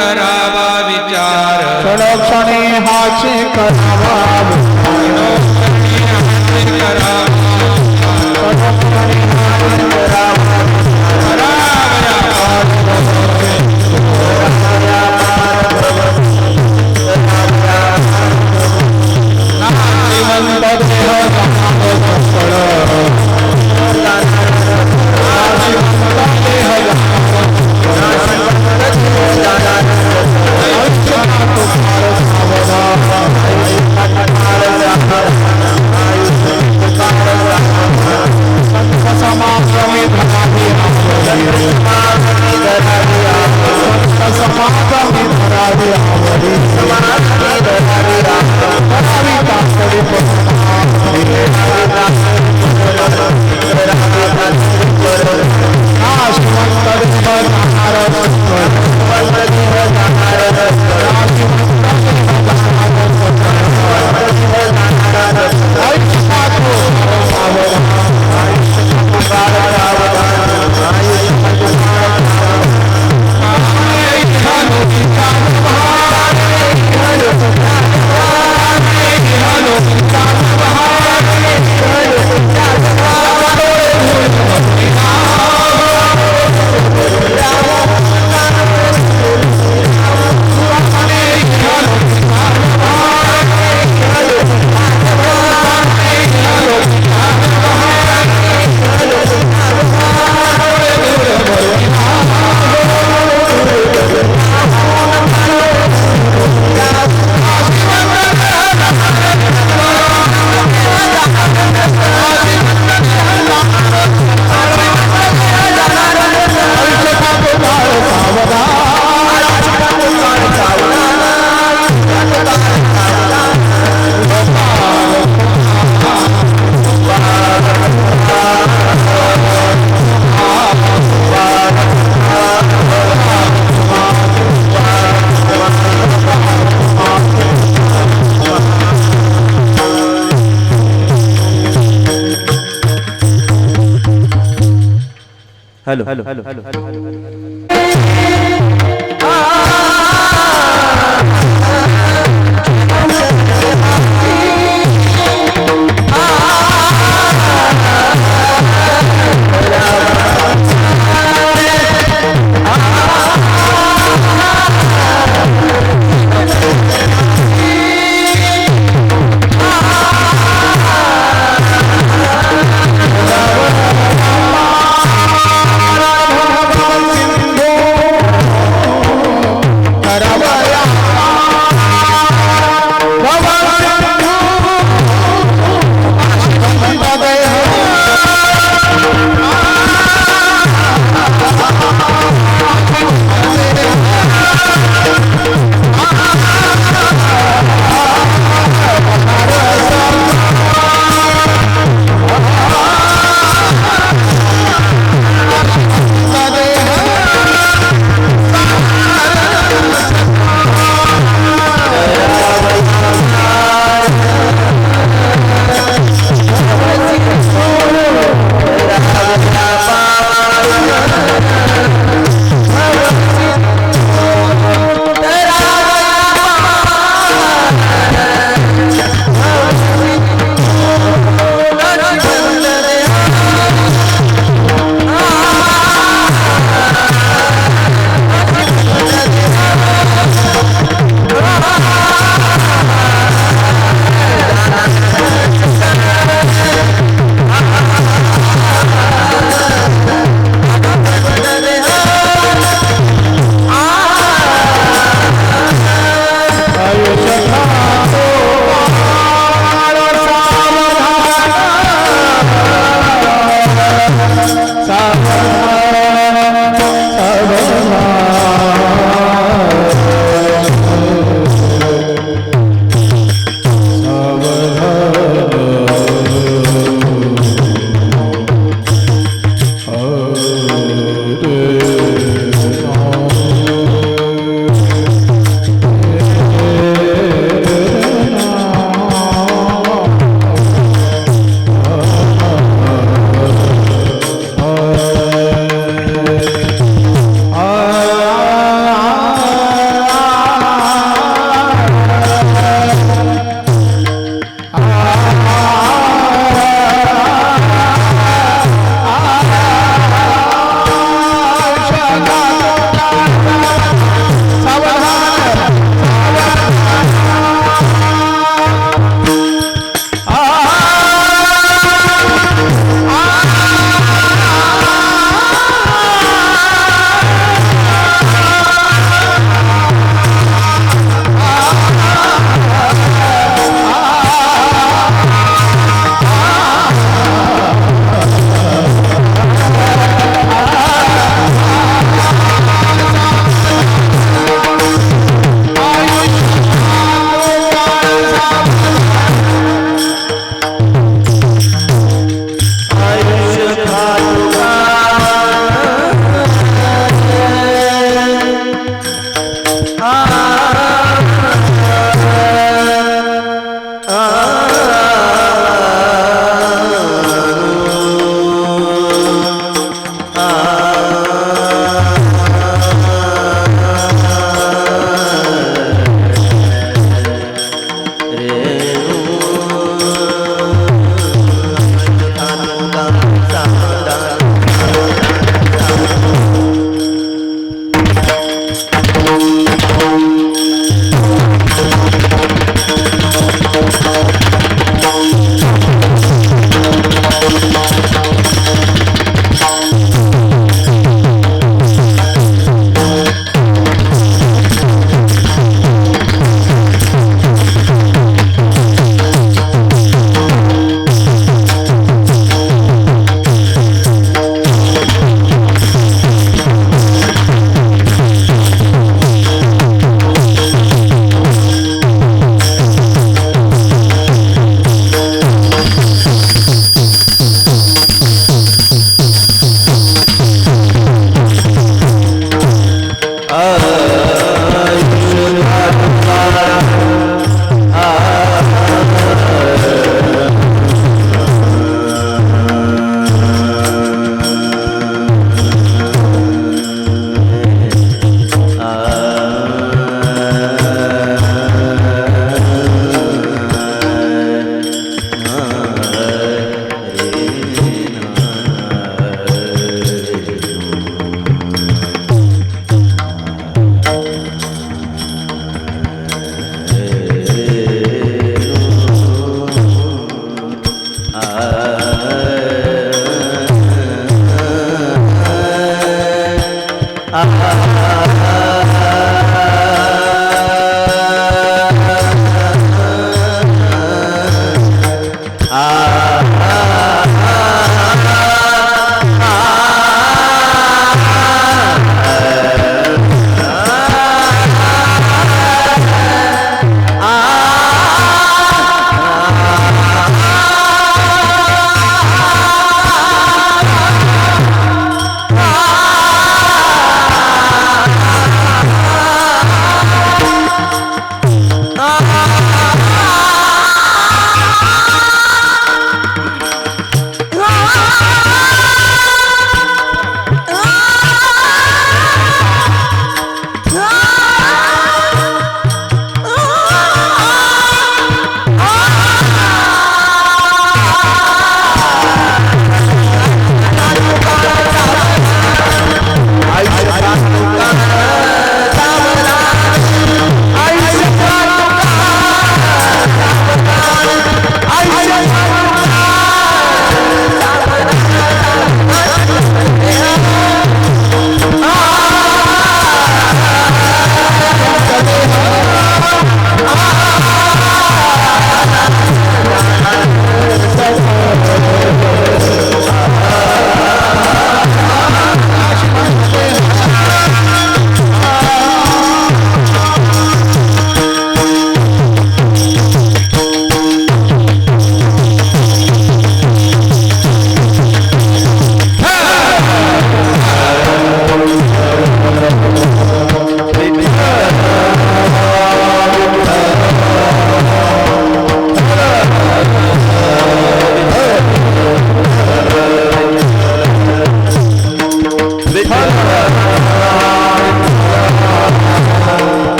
करावा विचार क्षणोक्षणी हाची करावा क्षणोक्षणी हाची करावा क्षणोक्षणी हाची करावा हेलो हेलो हेलो हेलो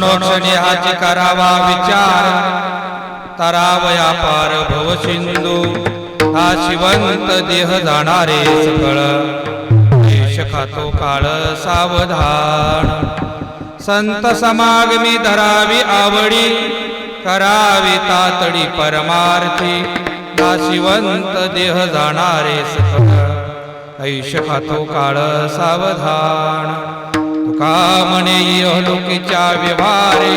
क्षणोक्षणी हाची करावा विचार तरावया पार भव सिंधू हा शिवंत देह जाणारे सकळ देश खातो काळ सावधान संत समागमी धरावी आवडी करावी तातडी परमार्थी हा शिवंत देह जाणारे सकळ ऐश खातो काळ सावधान तुका म्हणे इहलोकीच्या व्यवहारे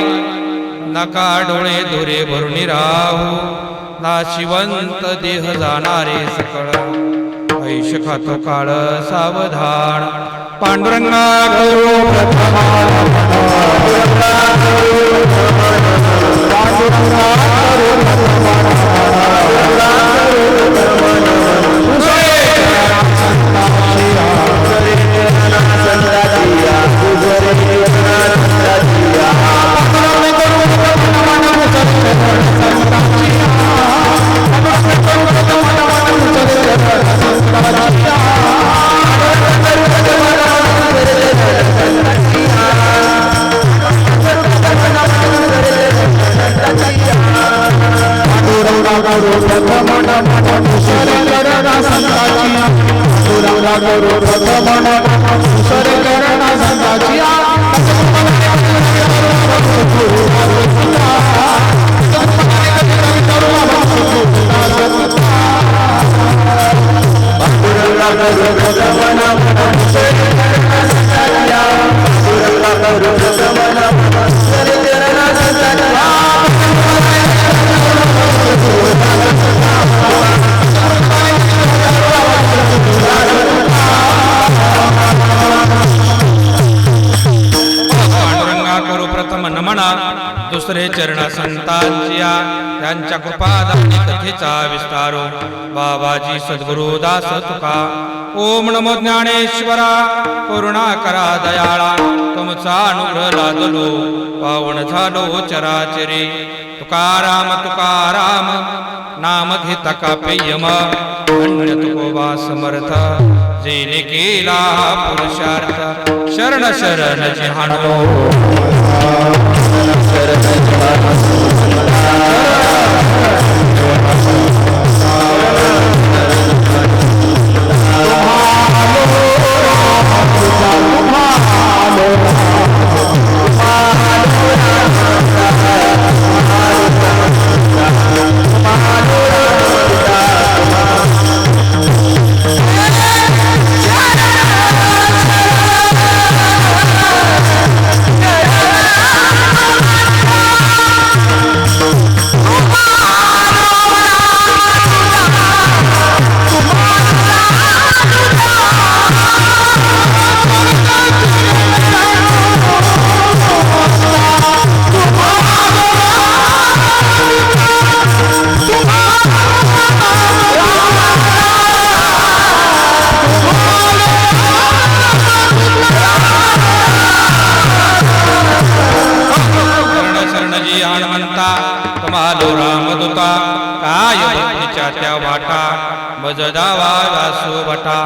नका डोळे धुरे भरून राहू ना शिवंत देह जाणारे सकळ ऐश खातो काळ सावधान पांडुरंगा गौरव दुसरे चरण संतांच्या त्यांच्या कृपादानी कथेचा विस्तारो बाबाजी सद्गुरु दास तुका ओम नमो ज्ञानेश्वरा करुणा करा दयाळा तुमचा अनुग्रह लादलो पावन झालो चराचरी तुकाराम तुकाराम नाम घेता कापेयम अन्य तुकोबा समर्थ जेने केला पुरुषार्थ शरण शरण जिहानो बजदावा वासो बटा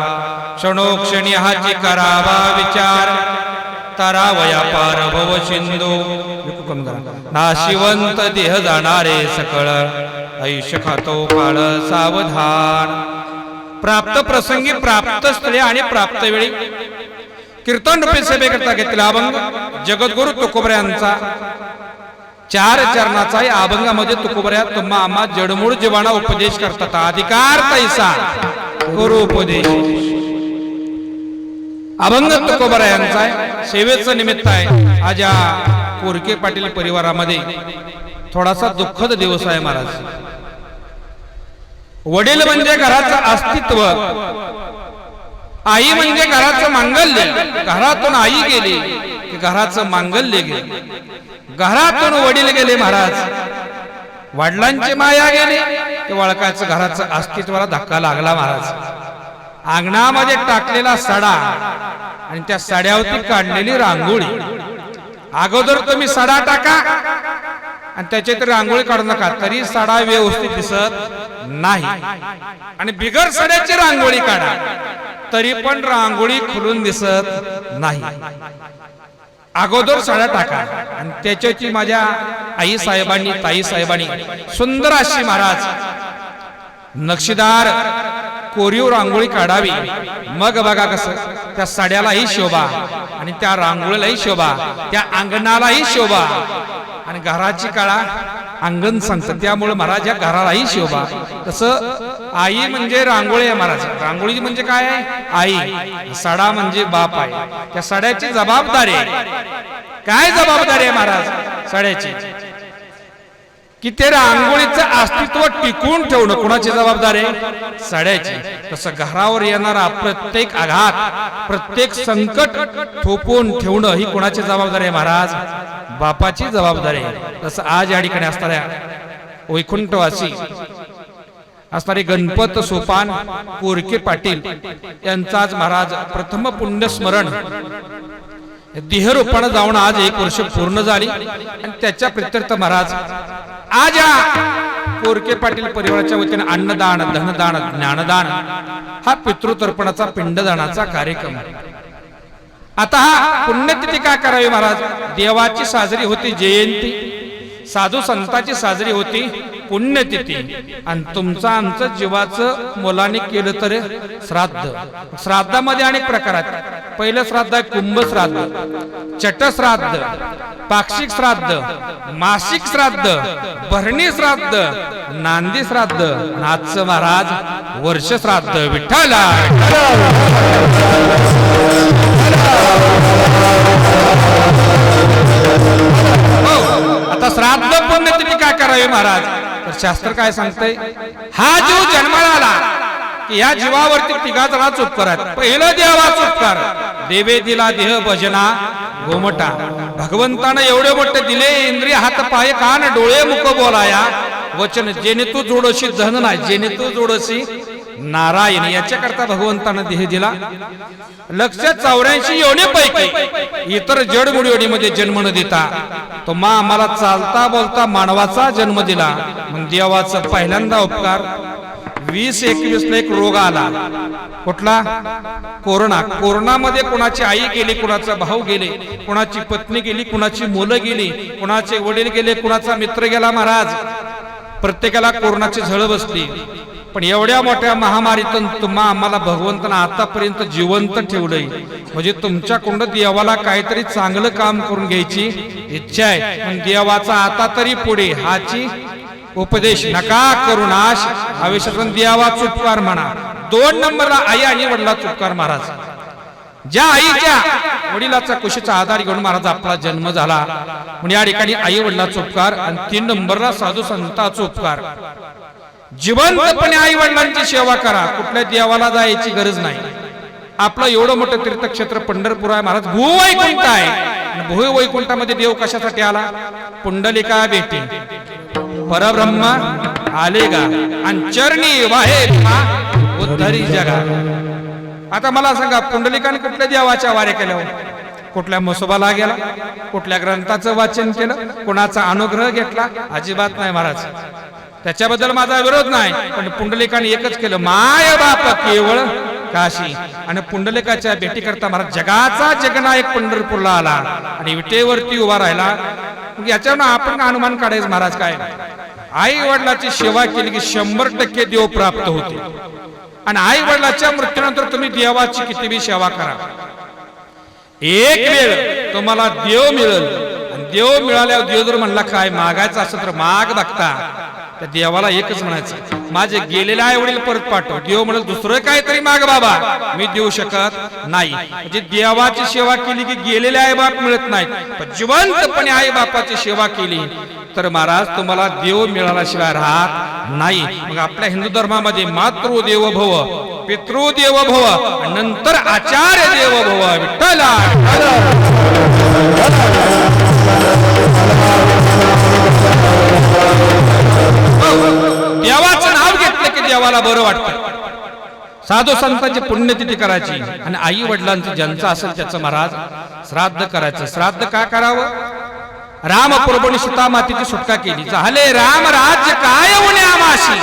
क्षणोक्षणी हाची करावा विचार तरावया पार भव सिंधू नाशिवंत देह जाणारे सकळ ऐश खातो काळ सावधान प्राप्त प्रसंगी प्राप्त स्थळे आणि प्राप्त वेळी कीर्तन रूपी सेवेकरता घेतला अभंग जगद्गुरु तुकोबऱ्यांचा 4 चरणाचा या अभंगामध्ये तुकोबऱ्या तुम्हा आम्हा जडमूळ जीवाना उपदेश करतात अधिकार तैसा करू उपदेश अभंग तुकोबऱ्यांचा सेवेचं निमित्त आहे आज या कोरके पाटील परिवारामध्ये थोडासा दुःखद दिवस आहे महाराज वडील म्हणजे घराचं अस्तित्व आई म्हणजे घराचं मांगल्य घरातून आई गेली की घराचं मांगल्य गेले घरातून वडील गेले महाराज वडिलांची माया गेली की वळकाचं घराचं अस्तित्वाला धक्का लागला महाराज अंगणामध्ये टाकलेला सडा आणि त्या सड्यावरती काढलेली रांगोळी अगोदर तुम्ही सडा टाका आणि त्याच्यात रांगोळी काढू नका तरी सडा व्यवस्थित दिसत नाही आणि बिगर सड्याची रांगोळी काढा तरी पण रांगोळी खुलून दिसत नाही अगोदर साड्या टाका आणि त्याच्याची माझ्या आई साहेबांनी ताई साहेबांनी सुंदर अशी महाराज नक्षीदार कोरीव रांगोळी काढावी. मग बघा कसं त्या साड्यालाही शोभा आणि त्या रांगोळीलाही शोभा, त्या अंगणालाही शोभा आणि घराची काळा अंगण सांगतं त्यामुळे महाराज या घरालाही शोभा. तसं आई म्हणजे रांगोळी आहे महाराज. रांगोळी म्हणजे काय आहे? आई. साडा म्हणजे बाप आहे. त्या साड्याची जबाबदारी आहे. काय जबाबदारी आहे महाराज साड्याची? की ते रांगोळीचं अस्तित्व टिकवून ठेवणं कोणाची जबाबदारी आहे? साड्याची. तसं घरावर येणारा प्रत्येक आघात प्रत्येक संकट थोपवून ठेवणं ही कोणाची जबाबदारी आहे महाराज? बापाची जबाबदारी आहे. तसं आज या ठिकाणी असणाऱ्या वैकुंठवासी असणारे गणपत सोपान कोरके पाटील यांचा आज महाराज प्रथम पुण्यस्मरण देहरूपानं जाऊन आज 1 वर्ष पूर्ण झाली आणि त्याच्या प्रित्यर्थ महाराज आज या कोरके पाटील परिवाराच्या वतीने अन्नदान धनदान ज्ञानदान हा पितृतर्पणाचा पिंडदानाचा कार्यक्रम. आता हा पुण्यतिथी काय करावी महाराज? देवाची साजरी होती जयंती, साधू संतांची साजरी होती पुण्यतिथी आणि तुमचं आमचं जीवाचं मुलाने केलं तर श्राद्ध. श्राद्धामध्ये अनेक प्रकार आहेत. पहिलं श्राद्ध आहे कुंभ श्राद्ध, चटश्राद्ध, पाक्षिक श्राद्ध, मासिक श्राद्ध, भरणी श्राद्ध, नांदी श्राद्ध, आजचं महाराज वर्ष श्राद्ध. विठ्ठला आता श्राद्ध पुण्यतिथी काय करावी महाराज? तर शास्त्र काय सांगतंय? हा जीव जन्माला आला की या जीवावरती 3 जणांचा उपकार आहे. पहिलं देवाचा उपकार, देवे दिला देह भजना गोमटा. भगवंतानं एवढे मोठे दिले इंद्रिय हात पाय कान डोळे मुख बोलाया वचन, जेणे तू जोडशी धन नाही जेणे तू जोडशी नारायण. याच्याकरता भगवंतानं देह दिला. लक्ष 84 योनीपैकी इतर जडमुडीमध्ये जन्म न देता तो आम्हाला चालता बोलता मानवाचा जन्म दिला. मग देवाचा पहिल्यांदा उपकार 2021 ला एक रोग आला. कुठला? कोरोना. कोरोनामध्ये कोणाची आई गेली, कोणाचा भाऊ गेले, कोणाची पत्नी गेली, कोणाची मुलं गेली, कोणाचे वडील गेले, कोणाचा मित्र गेला महाराज. प्रत्येकाला कोरोनाची झळ बसली. पण एवढ्या मोठ्या महामारीतून आम्हाला भगवंतानं आतापर्यंत जिवंत ठेवलंय. म्हणजे तुमच्याकडून देवाला काहीतरी चांगलं काम करून घ्यायची इच्छा आहे. पण देवाचा आता तरी पुढे हाची उपदेश नका करू नाश आयुष्यातून देवाचा उपकार म्हणा. 2 नंबरला आई आणि वडिलाचा उपकार महाराज. ज्या आईच्या वडिलाचा कुशीचा आधार घेऊन महाराज आपला जन्म झाला म्हणजे या ठिकाणी आई वडिलाचा उपकार. आणि 3 नंबरला साधू संतांचा उपकार. जिवंतपणे आई वडिलांची सेवा करा. कुठल्या देवाला जायची गरज नाही. आपलं एवढं मोठं तीर्थक्षेत्र पंढरपूर आहे महाराज. भूवैकुंठ आहे. भूवैकुंठामध्ये देव कशासाठी आला? पुंडलिका भेटी परब्रह्म आले गा आणि चरणी वाहे उद्धरी जगा. आता मला सांगा पुंडलिकाने कुठल्या देवाच्या वाऱ्या केल्या? कुठल्या मसोबाला गेला? कुठल्या ग्रंथाचं वाचन केलं? कोणाचा अनुग्रह घेतला? अजिबात नाही महाराज. त्याच्याबद्दल माझा विरोध नाही. पण पुंडलिकाने एकच केलं, माय बाप केवळ काशी. आणि पुंडलिकाच्या भेटी करता महाराज जगाचा जगनायक पंढरपूरला आला आणि विटेवरती उभा राहिला. याच्यावर आपण अनुमान काढायचं महाराज काय? आई वडिलाची सेवा केली की 100% देव प्राप्त होते. आणि आई वडिलाच्या मृत्यूनंतर तुम्ही देवाची कितीही सेवा करा, एक वेळ तुम्हाला देव मिळेल. आणि देव मिळाल्यावर देव जर म्हणला काय मागायचं असं तर माग बघता. त्या देवाला एकच म्हणायचं, माझे गेलेले आई वडील परत पाठव. देव म्हणेल दुसरं काहीतरी माग बाबा, मी देऊ शकत नाही. म्हणजे देवाची सेवा केली की गेलेले आई बाप मिळत नाहीत. पण जिवंतपणे आई बापाची सेवा केली तर महाराज तुम्हाला देव मिळाल्याशिवाय राहत नाही. मग आपल्या हिंदू धर्मामध्ये मातृदेव भव, पितृदेव भव, नंतर आचार्य देव भव. विठ्ठला देवाचं नाव घेतलं की देवाला बरं वाटतं. साधू संतांची पुण्यतिथी करायची आणि आई वडिलांचं ज्यांचं असेल त्याचं महाराज श्राद्ध करायचं. श्राद्ध का करावं? राम प्रभूने सीता मातेची सुटका केली. झाले राम राज्य काय होणे आमाशी,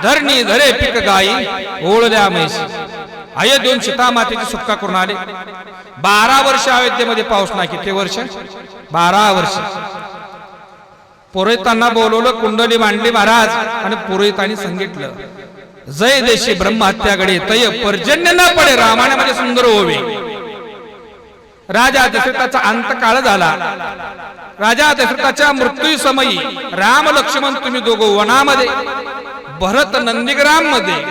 धरणी धरे पीक गाई ओळल्या म्हैशी. अयोध्ये देऊन सीता मातेची सुटका करून आले. 12 वर्ष अयोध्येमध्ये पाऊस नाही. किती वर्ष? 12 वर्ष. पुरोहितांना बोलवलं, कुंडली मांडली महाराज, आणि पुरोहितांनी सांगितलं, जय देशी ब्रह्महत्याकडे तय पर्जन्य न पडे, रामायणामध्ये सुंदर होवे. राजा दशरथाचा अंतकाळ झाला. राजा दशरथाच्या मृत्यू समयी राम लक्ष्मण तुम्ही दोघं वनामध्ये, भरत नंदीग्राम मध्ये,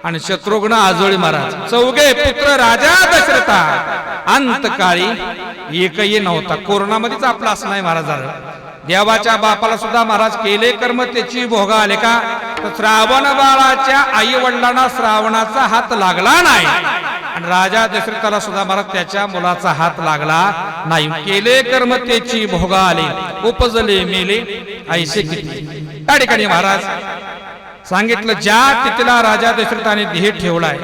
आणि शत्रुघ्न आजोळी महाराज, चौघे पुत्र राजा दशरथा. अंतकाळी एकही नव्हता. कोरोनामध्येच आपला असं नाही महाराज झालं. देवाच्या बापाला सुद्धा महाराज केले कर्म त्याची भोग आले का? तर श्रावण बाळाच्या आई वडिलांना श्रावणाचा हात लागला नाही, आणि राजा दशरथाला सुद्धा महाराज त्याच्या मुलाचा हात लागला नाही. केले कर्म त्याची भोग आले, उपजले मेले ऐसे किती. त्या ठिकाणी महाराज सांगितलं, ज्या तिथला राजा दशरथाने ध्येय ठेवलाय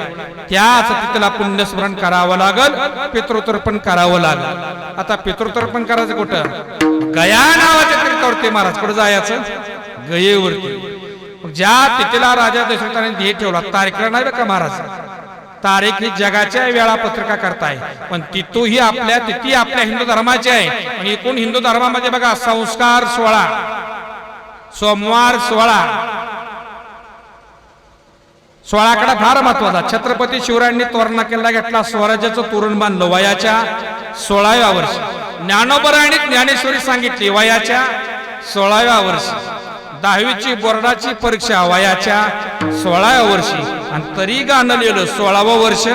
त्याच तिथला पुण्यस्मरण करावं लागल, पितृतर्पण करावं लागल. आता पितृतर्पण करायचं कुठं? गया नावाच्या तीर्थावरती महाराज. कुठं जायचं? गयेवरती. ज्या तिथला राजा दशरथाने ध्येय ठेवला, तारीखला नाही का महाराज, तारीख ही जगाच्या वेळापत्रका करताय, पण तिथूही आपल्या तिथी आपल्या हिंदू धर्माची आहे. आणि एकूण हिंदू धर्मामध्ये बघा, संस्कार 16, सोमवार 16 कडा फार महत्वाचा. छत्रपती शिवरायांनी तोरणा किल्ला घेतला, स्वराज्याचं तोरण बांधलं वयाच्या 16व्या वर्षी. ज्ञानोबरायांनी ज्ञानेश्वरी सांगितली वयाच्या 16व्या वर्षी. 10वीची बोर्डाची परीक्षा वयाच्या 16व्या वर्षी, आणि तरी गाणं लिहिलं 16वं वर्ष.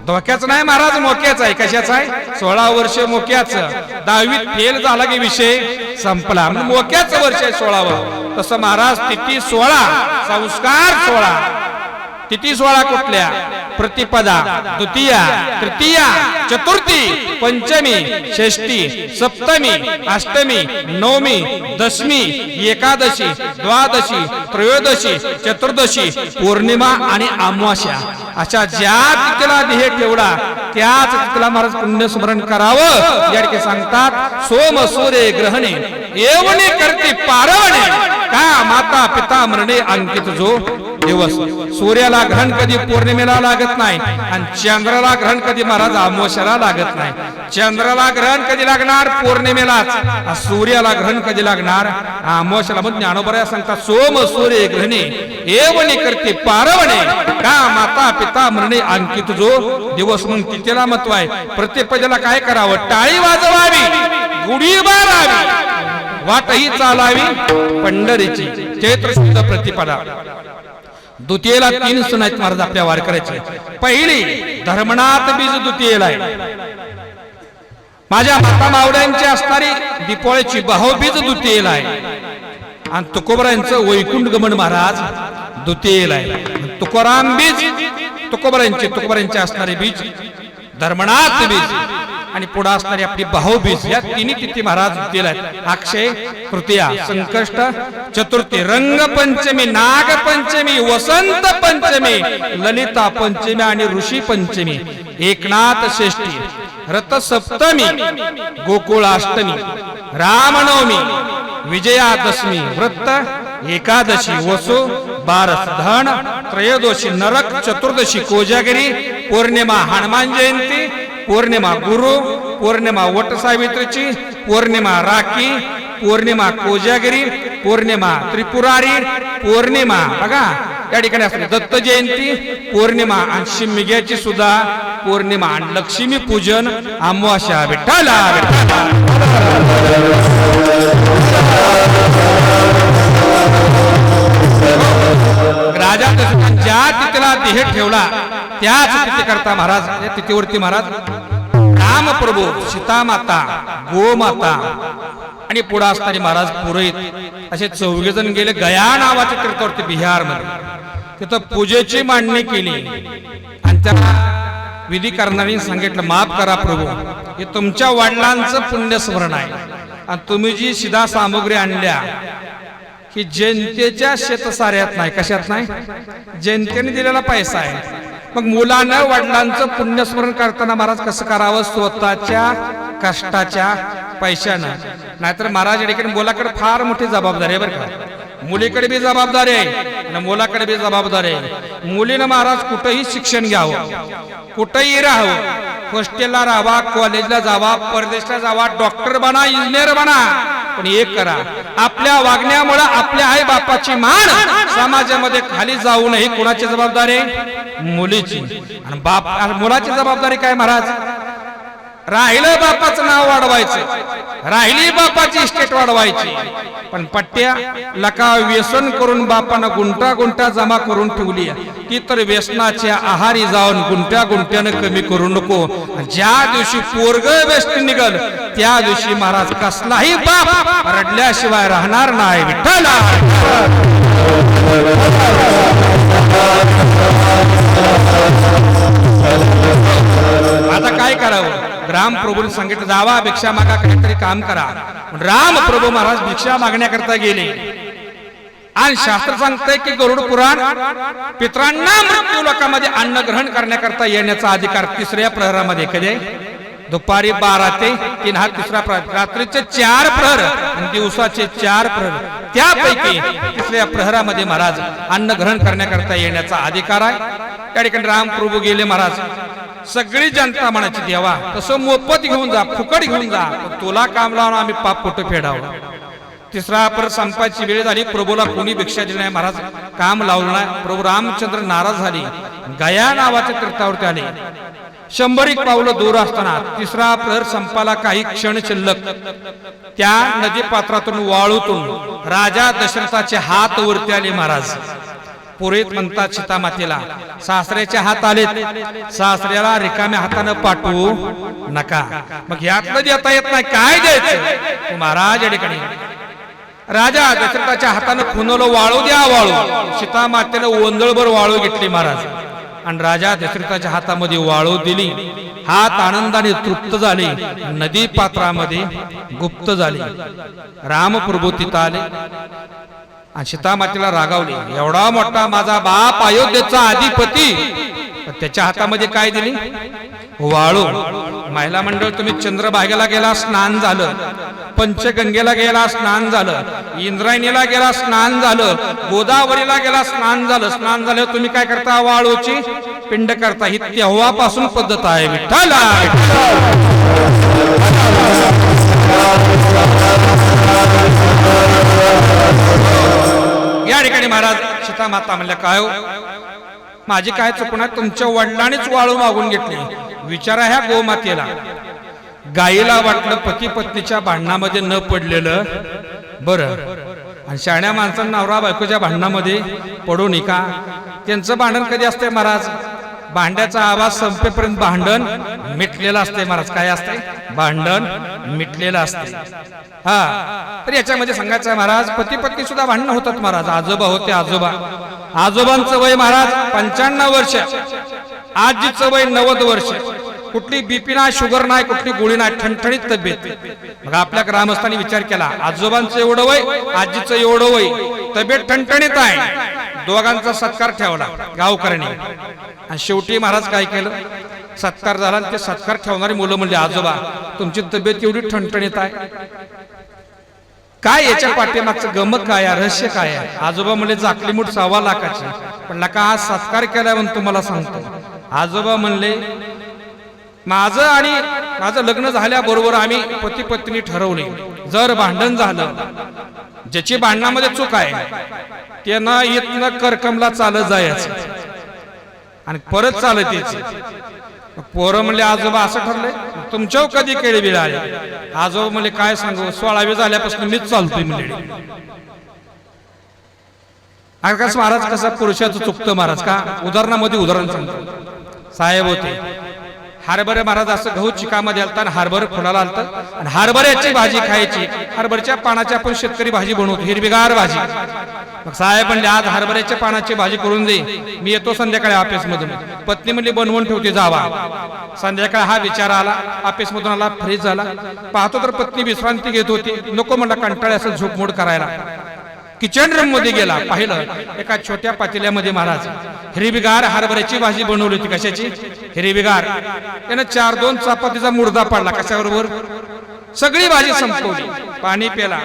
धोक्याचं नाही महाराज, मोक्याचं आहे. कशाचं आहे? 16 वर्ष मोक्याचं. 10वीत फेल झाला की विषय संपला, मोक्याचं वर्ष आहे 16वं. तसं महाराज तिथी 16, संस्कार 16. तिथी 16 कुठल्या? प्रतिपदा, द्वितीया, तृतीया, चतुर्थी, पंचमी, षष्ठी, सप्तमी, अष्टमी, नवमी, दशमी, एकादशी, द्वादशी, त्रयोदशी, चतुर्दशी, पौर्णिमा आणि अमावास्या, अशा ज्या तिथला ध्येय ठेवला त्याच तिथला महाराज पुण्यस्मरण करावं. या ठिकाणी सांगतात, सोम सूर्य ग्रहणे येवणे करते पारवणे, का माता पिता मरणे अंकित जो दिवस. सूर्याला ग्रहण कधी पौर्णिमेला लागत नाही, आणि चंद्राला ग्रहण कधी महाराज अमावास्याला लागत नाही. चंद्राला ग्रहण कधी लागणार? पौर्णिमेलाच. सूर्याला ग्रहण कधी लागणार? अमावास्याला. मग ज्ञानोबराया सांगतात, सोम सूर्य ग्रहणे येवणे करते पारवणे, का माता पिता मरणे अंकित जो दिवस. मग तिथेला महत्व आहे. प्रतिपदेला काय करावं? टाळी वाजवावी, गुढी बारावी, वाटही चालावी पंढरीची. चैत्र शुद्ध प्रतिपदा. द्वितीयेला 3 सण आहेत महाराज आपल्या वारकऱ्याचे. पहिली धर्मनाथ बीज द्वितीयेला आहे. माझ्या माता मावड्यांची असणारी दीपावळीची भाऊबीज द्वितीयेला आहे. आणि तुकोबरायांचं वैकुंठ गमन महाराज द्वितीयेला आहे. तुकोराम बीज तुकोबरायांची असणारी बीज धर्मनाथ बीज, आणि पुढे असणारी आपली भाऊबीज. या तिन्ही तिथी महाराज द्वितीयेला आहेत. अक्षय तृतीया, संकष्ट चतुर्थी, रंगपंचमी, नागपंचमी, वसंत पंचमी, ललिता पंचमी आणि ऋषी पंचमी, एकनाथ षष्ठी, रथ सप्तमी, गोकुळाष्टमी, रामनवमी, विजयादशमी, व्रत एकादशी, वसु बारस, धन त्रयोदशी, नरक चतुर्दशी, कोजागिरी, पौर्णिमा हनुमान जयंती, पौर्णिमा गुरु, पौर्णिमा वट सावित्रीची, पौर्णिमा राखी, पौर्णिमा कोजागिरी, पौर्णिमा त्रिपुरारी, पौर्णिमा बघा त्या ठिकाणी असते दत्त जयंती, पौर्णिमा आणि शिमग्याची सुद्धा पौर्णिमा, आणि लक्ष्मी पूजन अमावास्या. विठ्ठला राजा ज्या तिथला ध्येय ठेवला त्याच तिथे करता महाराज. या तिथेवरती महाराज रामप्रभू, सीतामाता, गोमाता आणि पुढे असणारे महाराज पुरोहित असे 4 जण गेले गया नावाच्या तीर्थावरती बिहारमध्ये. तिथं पूजेची मांडणी केली, आणि त्या विधी करणाऱ्यांनी सांगितलं, माफ करा प्रभू, हे तुमच्या वडिलांचं पुण्यस्मरण आहे, आणि तुम्ही जी शिधा सामग्री आणल्या ही जनतेच्या शेतसाऱ्यात नाही. कशात नाही? जनतेने दिलेला पैसा आहे. मग मुलानं वडिलांचं पुण्यस्मरण करताना महाराज कसं करावं? स्वतःच्या कष्टाच्या पैशानं. नाहीतर महाराज या ठिकाणी मुलाकडे फार मोठी जबाबदारी आहे बरं का. मुलीकडे बी जबाबदारी आहे, आणि मुलाकडे बी जबाबदारी आहे. मुलीनं महाराज कुठंही शिक्षण घ्यावं, कुठंही राहावं, हॉस्टेलला राहावा, कॉलेजला जावा, परदेशला जावा, डॉक्टर बना, इंजिनियर बना, पण एक करा, आपल्या वागण्यामुळे आपल्या आई बापाची मान समाजामध्ये खाली जाऊ नये. कोणाची जबाबदारी? मुलीची. आणि मुलाची जबाबदारी काय महाराज? राहिलं बापाचं नाव वाढवायचं, राहिली बापाची इस्टेट वाढवायची, पण पट्ट्या लका व्यसन करून बापानं गुंटा जमा करून ठेवली, ती तर व्यसनाच्या आहारी जाऊन गुंट्यानं कमी करू नको. ज्या दिवशी पोरग व्यस्त निघल त्या दिवशी महाराज कसलाही बाप रडल्याशिवाय राहणार नाही. विठ्ठला आता काय करावं? रामप्रभूंनी सांगितलं जावा भिक्षा मागा, काहीतरी काम करा. रामप्रभू महाराज भिक्षा मागण्याकरता गेले आणि शास्त्र सांगतंय की गरुड पुराण पितरांना मृत्यू लोकांमध्ये अन्न ग्रहण करण्याकरता येण्याचा अधिकार तिसऱ्या प्रहरामध्ये. कधी? दुपारी 12 ते 3 हा तिसरा प्रहर, रात्रीचे 4 प्रहर आणि दिवसाचे 4 प्रहर, त्यापैकी तिसऱ्या प्रहरामध्ये महाराज अन्न ग्रहण करण्याकरता येण्याचा अधिकार आहे. त्या ठिकाणी रामप्रभू गेले महाराज. सगळी जनता म्हणायची देवा तसं मोफत घेऊन जा, फुकट घेऊन जा, तुला काम लावून आम्ही पाप कुठं फेडावं. तिसरा प्रहर संपायची वेळ झाली, प्रभूला कोणी भिक्षा दिली नाही, महाराज काम लावलं नाही. प्रभू रामचंद्र नाराज झाले, गया नावाच्या तीर्थावरती आले. 100 पावलं दूर असताना तिसरा प्रहर संपाला काही क्षण शिल्लक, त्या नदी पात्रातून वाळूतून राजा दशरथाचे हात वरती आले महाराज. पुरोहित म्हणतात सीतामातेला सासऱ्याचे हात आलेत, सासऱ्याला रिकाम्या हातानं पाठवू नका. मग यातलं देता येत नाही, काय द्यायचं महाराज? या ठिकाणी राजा दशरथाच्या हातानं खुनवलं, वाळू द्या वाळू. सीतामातेनं ओंजळभर वाळू घेतली महाराज आणि राजा दशरथाच्या हातामध्ये वाळू दिली. हात आनंदाने तृप्त झाले, नदी पात्रामध्ये गुप्त झाले. रामप्रभू तिथं आले आणि सीतामातेला रागावली, एवढा मोठा माझा बाप अयोध्येचा अधिपती, त्याच्या हातामध्ये काय दिली? वाळू. महिला मंडळ तुम्ही चंद्रभागेला गेला स्नान झालं, पंचगंगेला गेला स्नान झालं, इंद्रायणीला गेला स्नान झालं, गोदावरीला गेला स्नान झालं. स्नान झालं तुम्ही काय करता? वाळूची पिंड करता. ही तेव्हापासून पद्धत आहे. विठ्ठला या ठिकाणी महाराज सीतामाता म्हणल्या काय हो, माझी काय चुकून आहे? तुमच्या वडिलांनीच वाळू मागून घेतली. विचारा ह्या गोमातेला. गायीला वाटलं पती पत्नीच्या भांडणामध्ये न पडलेलं बरं, आणि शाण्या माणसांना नवरा बायकोच्या भांडणामध्ये पडू नये का? त्यांचं भांडण कधी असते महाराज? भांड्याचा आवाज संपेपर्यंत भांडण मिटलेलं असते महाराज. काय असते? भांडण मिटलेलं असते. हा, तर याच्यामध्ये सांगायचं आहे महाराज, पती पत्नी सुद्धा भांडणं होतात महाराज. आजोबा होते, आजोबांचं वय महाराज 95 वर्ष, आजीचं वय 90 वर्ष. कुठली बीपी नाही, शुगर नाही, कुठली गोळी नाही, ठणठणीत तब्येत. मग आपल्या ग्रामस्थांनी विचार केला, आजोबांचं एवढं वय, आजीचं एवढं वय, तब्येत ठणठणीत आहे, दोघांचा सत्कार ठेवला गावकऱ्यांनी. आणि शेवटी महाराज काय केलं? सत्कार झाला, ते सत्कार ठेवणारी मुलं म्हणले, आजोबा तुमची तब्येत एवढी ठणठणीत आहे, काय याच्या पाठीमागचं गमत काय आहे, रहस्य काय आहे? आजोबा म्हणले, जाकली मूठ 1.25 लाखाची. पण लका आज सत्कार केलाय म्हणून तुम्हाला सांगतो. आजोबा म्हणले, माझं आणि माझं लग्न झाल्याबरोबर आम्ही पती पत्नी ठरवले, जर भांडण झालं, ज्याची भांडणामध्ये चूक आहे त्यानं इथनं करकमला चालत जायचं आणि परत चालत यायचं. पोरं म्हणले, आजोबा असं ठरलंय, तुमच्यावर कधी केळी वेळ आली? आजोबा म्हणले, काय सांगू, 16वी झाल्यापासून मीच चालतोय म्हणले. आकाश महाराज कसं पुरुषाचं चुकतं महाराज का? उदाहरण सांगतो. साहेब होते, हरभरे महाराज असं गहू चिकामध्ये आलता आणि हरभर फुलाला आलतं आणि हरभऱ्याची भाजी खायची. हरभरच्या पानाची आपण शेतकरी भाजी बनवतो, हिरवीगार भाजी. मग साहेब म्हणले, आज हरभऱ्याच्या पानाची भाजी करून दे, मी येतो संध्याकाळी ऑफिस मधून. पत्नी म्हणली, बनवून ठेवते, जावा. संध्याकाळी हा विचार आला, ऑफिस मधून आला, फ्रेश झाला, पाहतो तर पत्नी विश्रांती घेत होती. नको म्हणला, कंटाळी असं झोपमोड करायला. किचन रूम मध्ये गेला, पाहिलं एका छोट्या पातेल्यामध्ये महाराज हिरवीगार हरभऱ्याची भाजी बनवली होती. कशाची? हिरवीगार. त्यानं 4-2 चपातीचा मुर्दा पाडला. कशाबरोबर? सगळी भाजी संपवली, पाणी प्याला,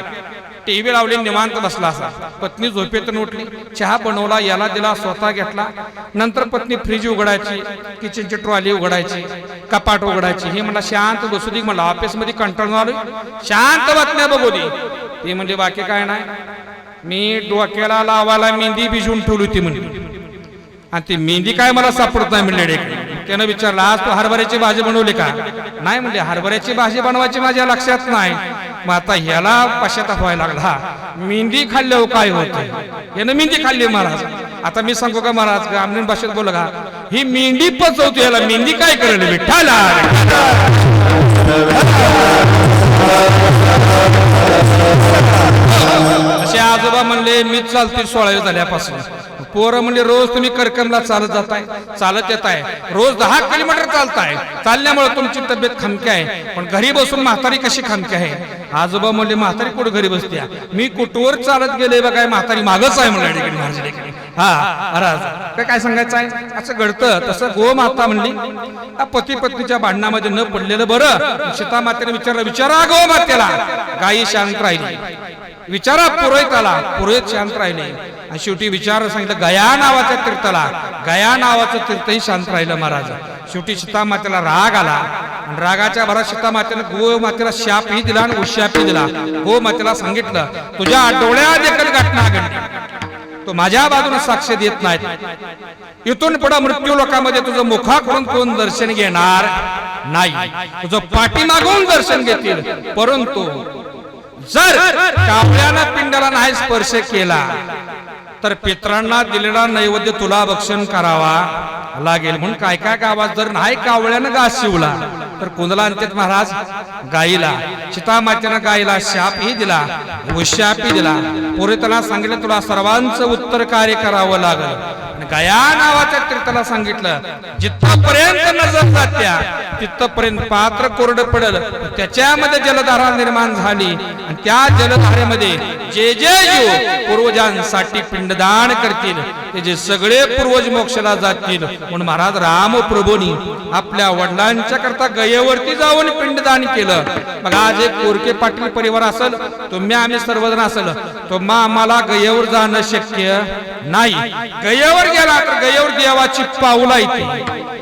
टीव्ही लावली निवांत बसला असा. पत्नी झोपेतून उठली, चहा बनवला, याला दिला, स्वतः घेतला. नंतर पत्नी फ्रीज उघडायची, किचनची ट्रॉली उघडायची, कपाट उघडायची. हे म्हणला शांत बसू दे, म्हणलं ऑफिस मध्ये कंटाळून आलोय, शांत बातम्या बघू दे. ती म्हणजे बाकी काय नाही, मी डोक्याला लावायला मेहंदी भिजवून ठेवली होती म्हणजे, आणि ती मेहंदी काय मला सापडत नाही म्हणले. त्यानं विचारलं आज तू हरभऱ्याची भाजी बनवली का? नाही म्हणजे हरभऱ्याची भाजी बनवायची माझ्या लक्षात नाही. मग आता ह्याला पश्चाताप व्हायला लागला, मेहंदी खाल्ल्यावर काय होतं, यानं मेहंदी खाल्ली महाराज. आता मी सांगू का महाराज, ग्रामीण भाषेत बोल का, ही मेहंदी पचवतो, याला मेहंदी काय करेल विठ्ठला. असे आजोबा म्हणले मी चालते 16 झाल्यापासून. पोरं म्हणजे रोज तुम्ही करकमला चालत जाताय, चालत येत आहे, रोज 10 किलोमीटर चालताय, चालल्यामुळे तुमची तब्येत खमकी आहे, पण घरी बसून म्हातारी कशी खमकी आहे. आजोबा म्हणले म्हातारी कुठे घरी बसते, मी कुठवर चालत गेले बघाय, म्हातारी मागच आहे म्हणलं माझ्या. हा महाराज काय सांगायचं आहे, असं घडतं. तसं गोमाता म्हणली, पती पत्नीच्या भांडणामध्ये न पडलेलं बरं. सीता मातेने विचारलं, विचारा गोमातेला. गायी शांत राहिली. विचारा पुरोहिताला, पुरोहित शांत राहिले. आणि शेवटी विचार सांगितलं गया नावाच्या तीर्थाला, गया नावाचं तीर्थही शांत राहिलं महाराज. शेवटी सीता मातेला राग आला, आणि रागाच्या भरात सीता मातेने गोमातेला शापही दिला आणि उशापही दिला. गोमातेला सांगितलं तुझ्या डोळ्या देखील घटना घडली, तो माझ्या बाजूने साक्ष देत नाहीत, इथून पुढे मृत्यू लोकांमध्ये तुझं मुखाकडून कोण दर्शन घेणार नाही, तुझं पाठीमागून दर्शन घेतील. परंतु जर कावळ्यानं पिंडाला नाही स्पर्श केला तर पितरांना दिलेला नैवेद्य तुला भक्षण करावा लागेल. म्हणून काय काय गावात जर नाही कावळ्यानं घास शिवला तर कोणाला आणतात महाराज, गाईला. सीता मातेनं गाईला शापही दिला, उशापही दिला. पुरोहिताला सांगितलं तुला सर्वांचं उत्तर कार्य करावं लागेल. गया नावाच्या तीर्थाला सांगितलं जिथपर्यंत नजर जात्या तिथपर्यंत पात्र कोरडं पडल. त्याच्यामध्ये जलधारा निर्माण झाली, आणि त्या जलधारेमध्ये जे जे जीव पूर्वजांसाठी पिंडदान करतील ते जे सगळे पूर्वज मोक्षाला जातील. म्हणून महाराज रामप्रभूंनी आपल्या वडिलांच्या करता गयेवरती जाऊन पिंडदान केलं. मग आज एक कोरके पाटील परिवार असेल, तुम्ही आम्ही सर्वजण असेल, तुम्हा आम्हाला गयेवर जाणं शक्य नाही. गयेवर गेला तर गयेवर देवाची पाऊला येते.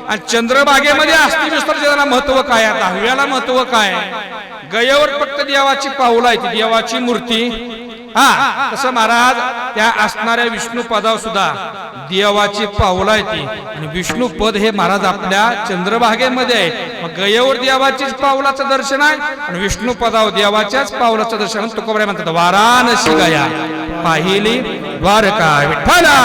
आणि चंद्रभागेमध्ये अस्थि विसर्जनाला महत्व काय, 10व्याला महत्व काय, गयेवर फक्त देवाची पाऊला येते, देवाची मूर्ती. हा तसं महाराज त्या असणाऱ्या विष्णू पदावर सुद्धा देवाची पाऊला येते, आणि विष्णू पद हे महाराज आपल्या चंद्रभागेमध्ये आहे. मग गयेवर देवाचीच पाऊलाचं दर्शन आहे, आणि विष्णू पदावर देवाच्याच पाऊलाचं दर्शन. तुकोबराय म्हणतात वाराणसी गया पाहिली द्वारका विठ्ठला.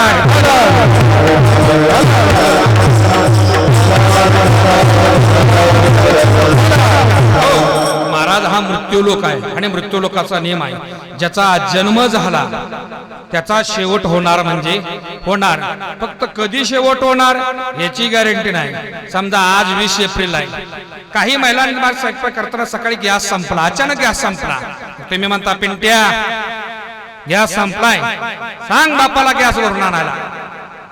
महाराज हा मृत्यूलोक आहे, आणि मृत्यूलोकाचा नियम आहे, ज्याचा जन्म झाला त्याचा शेवट होणार म्हणजे होणार. फक्त कधी शेवट होणार याची गॅरंटी नाही. समजा आज 20 एप्रिल आहे, काही महिलांना स्वयंपाक करताना सकाळी गॅस संपला, अचानक गॅस संपला. तुम्ही म्हणता पिंट्या गॅस संपलाय, सांग बापाला गॅस वरून आणायला.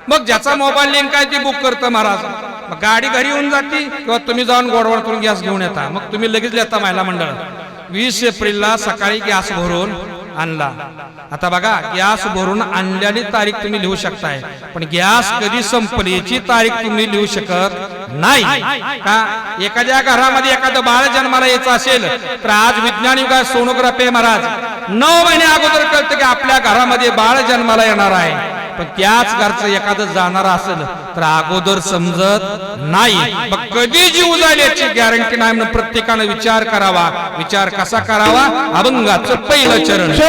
मग ज्याचा मोबाईल लिंक आहे ती बुक करतं महाराज. मग गाडी घरी येऊन जाती, किंवा तुम्ही जाऊन गोडवड करून गॅस घेऊन येता. मग तुम्ही लगेच येता महिला मंडळ. 20 एप्रिलला सकाळी गॅस भरून आणला. आता बघा गॅस भरून आणलेली तारीख तुम्ही लिहू शकताय, पण गॅस कधी संपली याची तारीख तुम्ही लिहू शकत नाही. का एखाद्या घरामध्ये एखादं बाळ जन्माला यायचं असेल तर आज विज्ञान युगात सोनोग्राफी महाराज 9 महिने अगोदर कळतं की आपल्या घरामध्ये बाळ जन्माला येणार आहे. पण त्याच घरचं एखादं जाणार असेल तर अगोदर समजत नाही. मग कधी जीव जाईल याची गॅरंटी नाही. म्हणून प्रत्येकाने विचार करावा. विचार कसा करावा, अभंगाचं पहिलं चरण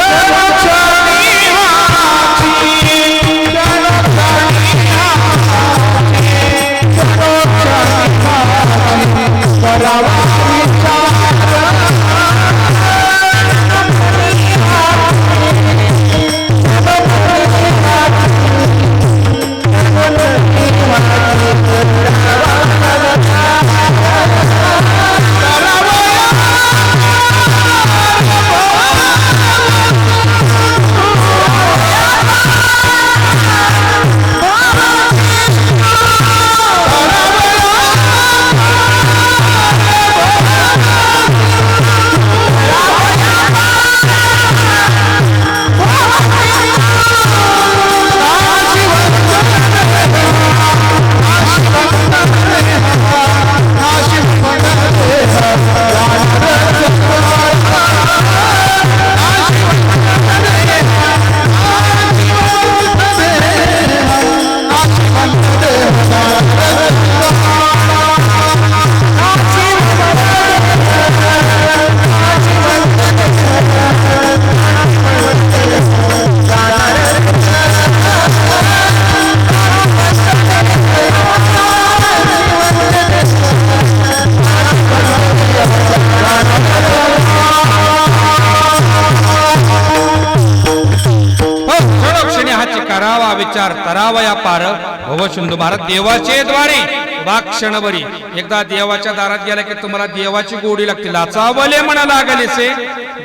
करावया पार भव सिंधू. महाराज देवाचे द्वारे उभा क्षणभरी. एकदा देवाच्या दारात गेला की तुम्हाला देवाची गोडी लागते. लाचावले म्हणा लागलेसे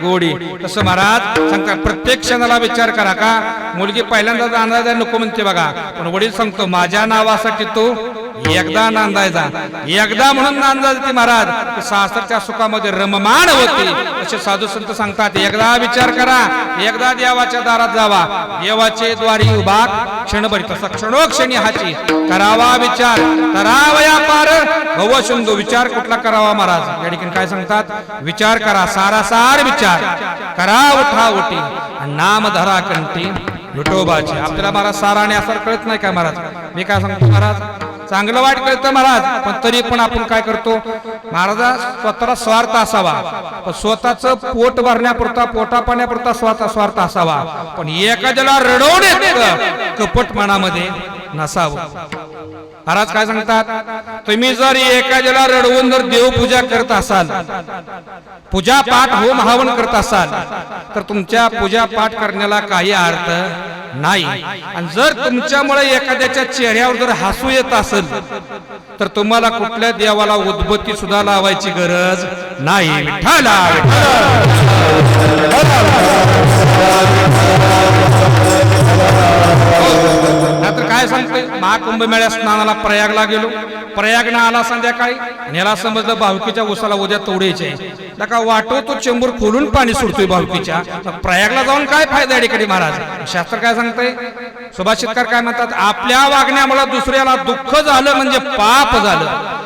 गोडी. तसं महाराज सांगतात प्रत्येक क्षणाला विचार करा. का मुलगी पहिल्यांदाच अंदाज नको म्हणते बघा, पण वडील सांगतो माझ्या नावासाठी तो एकदा नांदायचा. एकदा म्हणून नांदायची महाराज सासरच्या सुखामध्ये रममाण होते. असे साधू संत सांगतात एकदा विचार करा, एकदा देवाच्या दारात जावा, देवाचे द्वारी उभा क्षणभरी. तसा क्षणोक्षणी हाची करावा विचार. करावया पार भव सिंधू. विचार कुठला करावा महाराज या ठिकाणी काय सांगतात? विचार करा, सारासार विचार करा, उठा उठी नाम धरा कंठी विठोबाची. आपल्याला महाराज सारा आणि असर कळत नाही काय महाराज? मी काय सांगतो महाराज, चांगलं वाईट कळतं महाराज, पण तरी पण आपण काय करतो महाराजा, स्वतःला स्वार्थ असावा, पण स्वतःचं पोट भरण्यापुरता पोटा पाण्यापुरता स्वतः स्वार्थ असावा, पण एखाद्याला रडवणे कपट मनामध्ये नसावं. महाराज काय सांगतात? तुम्ही जर एखाद्याला रडवून जर देवपूजा करत असाल, पूजा पाठ होम हवन करत असाल, तर तुमच्या पूजा पाठ करण्याला काही अर्थ नाही. आणि जर तुमच्यामुळे एखाद्याच्या चेहऱ्यावर जर हसू येत असेल, तर तुम्हाला कुठल्या देवाला उदबत्ती सुद्धा लावायची गरज नाही. विठ्ठला तर काय सांगते? महाकुंभ मेळ्या स्नानाला प्रयागला गेलो. प्रयागना आला संध्याकाळी आणि याला समजलं भावकीच्या उसाला उद्या तोडायचे. का वाटो तो चेंबूर खोलून पाणी सुटतोय भावकीच्या. प्रयागला जाऊन काय फायदा या ठिकाणी महाराज? शास्त्र काय सांगतंय? सुभाषितकार काय म्हणतात? आपल्या वागण्यामुळे दुसऱ्याला दुःख झालं म्हणजे पाप झालं,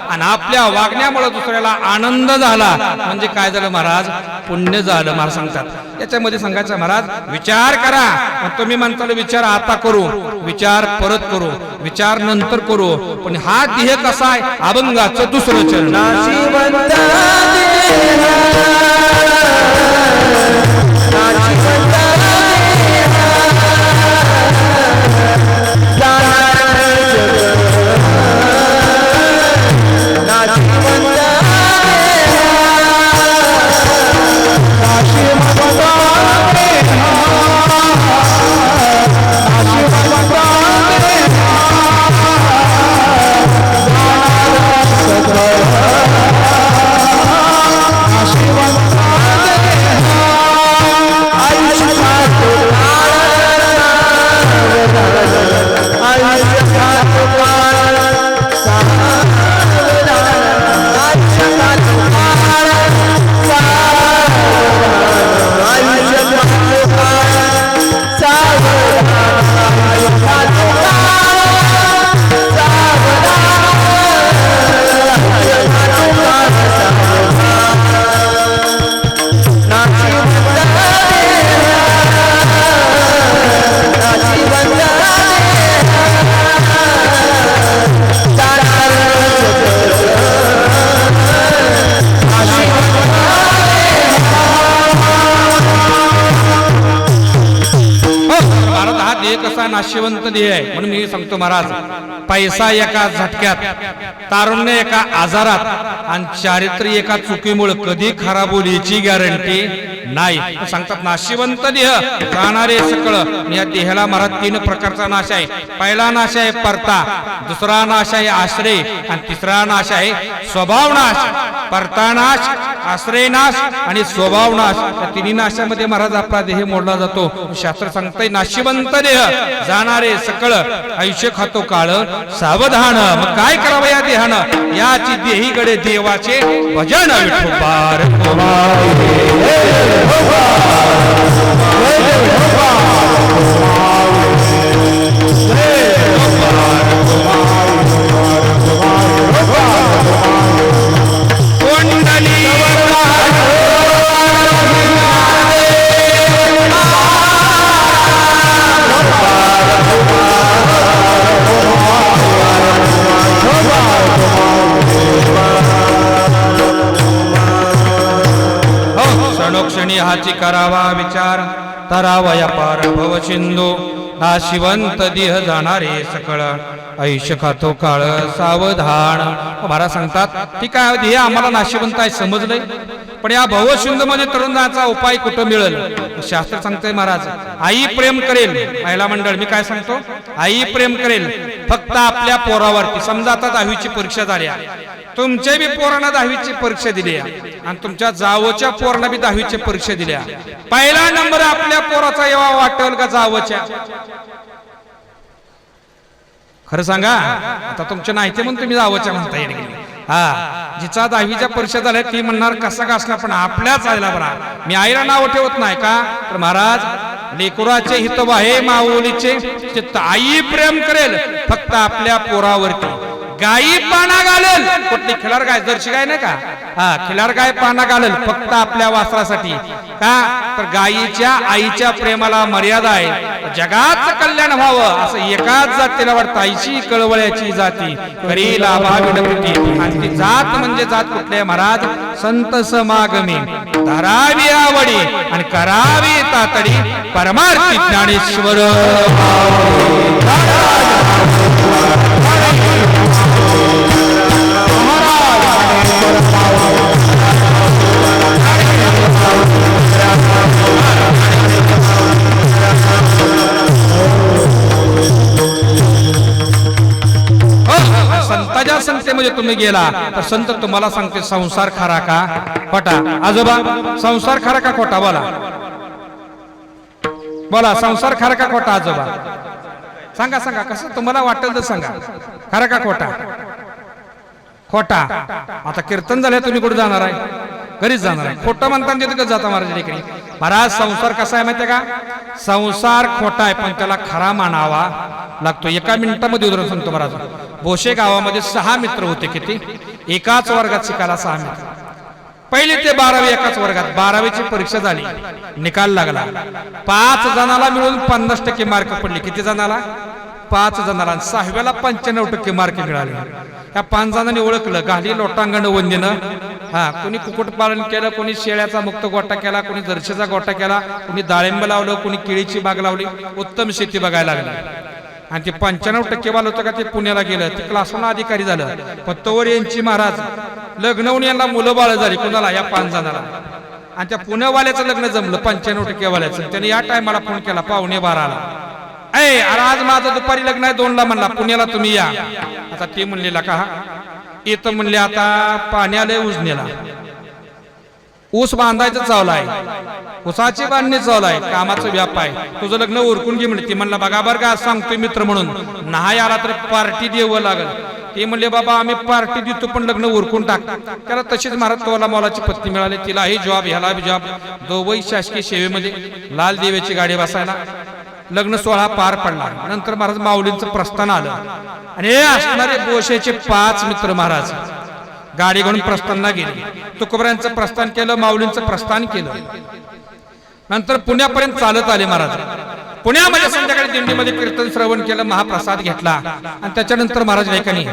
आणि आपल्या वागण्यामुळे दुसऱ्याला आनंद झाला म्हणजे काय झालं महाराज? पुण्य झालं महाराज सांगतात. याच्यामध्ये सांगायचं महाराज विचार करा. तुम्ही म्हणता विचार आता करू, विचार परत करू, विचार नंतर करू, पण हा देह कसा आहे? अभंगाचं दुसरं चरण. नाशिवंत देह आहे. म्हणून मी सांगतो महाराज, पैसा एका झटक्यात, तारुण्य एका आजारात, आणि चारित्र्य एका चुकीमुळे कधी खराब होईल याची गॅरंटी नाही. सांगतात नाशिवंत देह जाणारे सकळ. या देहाला महाराज 3 प्रकारचा नाश आहे. पहिला नाश आहे परता, दुसरा नाश आहे आश्रय, आणि तिसरा नाश आहे स्वभाव नाश. परता नाश, आश्रय नाश आणि स्वभाव नाश, या 3 नाशामध्ये महाराज आपला देह मोडला जातो. शास्त्र सांगतंय नाशिवंत देह जाणारे सकळ, आयुष्य खातो काळ सावधान. मग काय करावं या देहानं? याची देहीकडे देवाचे भजन विठोबार. क्षणी हाची करावा विचार, तरावया पार भव सिंधू. नाशिवंत देह जाणारे सकळ, आयुष्य खातो काळ सावधान. महाराज सांगतात ठीक आहे, देह आम्हाला नाशिवंत आहे समजलंय, पण या भवसिंधू मध्ये तरुणाचा उपाय कुठं मिळेल? शास्त्र सांगतंय महाराज, आई प्रेम करेल. महिला मंडळ मी काय सांगतो, आई प्रेम करेल फक्त आपल्या पोरावरती. समजा आता 10वीची परीक्षा झाली, तुमच्या बी पोरांना 10वीची परीक्षा दिली आणि तुमच्या जावच्या पोरांना बी 10वीची परीक्षा दिल्या. पहिला नंबर आपल्या पोराचा यावा वाटेल का जावच्या? खरं सांगा. आता तुमच्या नाही ते म्हणून तुम्ही जावच्या म्हणता येईल. हा, जिचा 10वीच्या परीक्षा झाल्या ती म्हणणार कसा का असला पण आपल्याच आईला बरा. मी आईला नाव ठेवत नाही का, तर महाराज लेकराचे हितव आहे माऊलीचे चित्त. आई प्रेम करेल फक्त आपल्या पोरावरती. गायी पाना घालेल, कुठली खिलार गाय, जर्सी गाय नाही का, हा खिलार गाय पाना घालेल फक्त आपल्या वासरासाठी. का तर गायीच्या आईच्या प्रेमाला मर्यादा आहे. जगाचं कल्याण व्हावं असं एकाच जातीला वाटतं. आईची कळवळ्याची जाती करी लाभा विडपती. आणि ती जात म्हणजे जात कुठल्या महाराज? संत समागमी धरावी आवडी आणि करावी तातडी परमार्थी ज्ञानेश्वर. संताच्या संस्थेमध्ये तुम्ही गेला तर संत तुम्हाला सांगते संसार खरा का खोटा? आजोबा संसार खरा का खोटा? बोला बोला, संसार खरा का खोटा? आजोबा सांगा सांगा, कसं तुम्हाला वाटेल तर सांगा. खरा का खोटा? खोटा. आता कीर्तन झालं, तुम्ही कुठे जाणार आहे? घरीच जाणार आहे. खोटं म्हणताना तिथे जाता महाराज इकडे. महाराज संसार कसा आहे माहितीये का? संसार खोटा आहे पण त्याला खरा मानावा लागतो. एका मिनिटामध्ये उदाहरण सांगतो महाराज. भोसे गावामध्ये 6 मित्र होते. किती? एकाच वर्गात शिकायला 6 मित्र. पहिले ते 12वी एकाच वर्गात. 12वीची परीक्षा झाली, निकाल लागला. 5 जणाला मिळून 50% मार्क पडले. किती जणाला? 5 जणाला. 6व्याला 95% मार्क मिळाले. ह्या 5 जणांनी ओळखलं. घाली लोटांगण वंदीनं. हा, कोणी कुक्कुटपालन केलं, कोणी शेळ्याचा मुक्त गोटा केला, कोणी जर्शीचा गोटा केला, कोणी डाळिंब लावलं, कोणी केळीची बाग लावली. उत्तम शेती बघायला लागली. आणि ते 95% वाला होतं का ते पुण्याला गेलं. ते क्लासला अधिकारी झालं. पण तोवर यांची महाराज लग्न होऊन यांना मुलं बाळ झाली. कोणाला? या 5 जणाला. आणि त्या पुण्यावाल्याचं लग्न जमलं 95% वाल्याचं. त्याने या टायमाला फोन केला 11:15ला. अरे आज माझं दुपारी लग्न आहे 2ला म्हणला, पुण्याला तुम्ही या. आता ते म्हणलेला का येतं म्हणले. आता पाण्याला उजनेला ऊस बांधायचं चावला आहे, ऊसाची बांधणी चावला आहे, कामाचा व्याप आहे, तुझं लग्न उरकून घे म्हणते. म्हणला बघा बरं का सांगतोय मित्र म्हणून, नाही आला तर पार्टी द्यावं लागल. ते म्हणले बाबा आम्ही पार्टी देतो पण लग्न उरकून टाक. त्याला तशीच महाराज तोला मोलाची पत्नी मिळाली. तिलाही जॉब, ह्याला बी जॉब. दोघंही शासकीय सेवेमध्ये. लाल देवीची गाडी बसायला. लग्न सोहळा पार पडला. नंतर महाराज माऊलींचं प्रस्थान आलं. आणि हे असणारे बोशेचे 5 मित्र महाराज गाडी घेऊन प्रस्थानला गेले. तुकोबऱ्यांचं प्रस्थान केलं, माऊलींचं प्रस्थान केलं. नंतर पुण्यापर्यंत चालत आले महाराज. पुण्यामध्ये संध्याकाळी दिंडीमध्ये कीर्तन श्रवण केलं, महाप्रसाद घेतला. आणि त्याच्यानंतर महाराज ऐकानी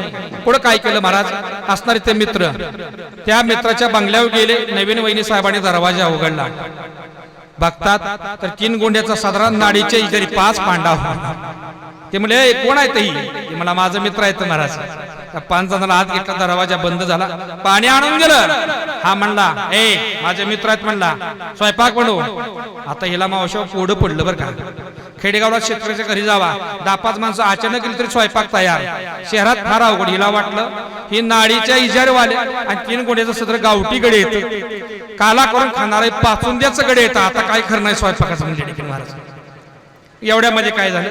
पुढे काय केलं महाराज? असणारे ते मित्र त्या मित्राच्या बंगल्यावर गेले. नवीन वहिनी साहेबांनी दरवाजा उघडला. बघतात तर 3 गोंड्याचा साधारण नाडीच्या इजारी 5 पांडा. ते म्हणले कोण आहे ते? मला माझा मित्र आहे महाराज. त्या 5 जणांना हात घेतला, दरवाजा बंद झाला. पाणी आणून गेलं. हा म्हणला माझे मित्र आहेत म्हणला, स्वयंपाक बनव. आता हिला मावशा पुढं पडलं बरं का. खेडेगावला शेतकऱ्याच्या घरी जावा, 10-5 माणसं अचानक गेली तरी स्वयंपाक तयार. शहरात फार अवघड. हिला वाटलं ही नाडीच्या इजारवाले आणि 3 गोंड्याचं सत्र गावठी गडे येतं, काला करून खाणारे पाचुंद्याचं गडे येतं. आता काय खरं नाही स्वयंपाकाचं म्हणजे महाराज. एवढ्यामध्ये काय झालं?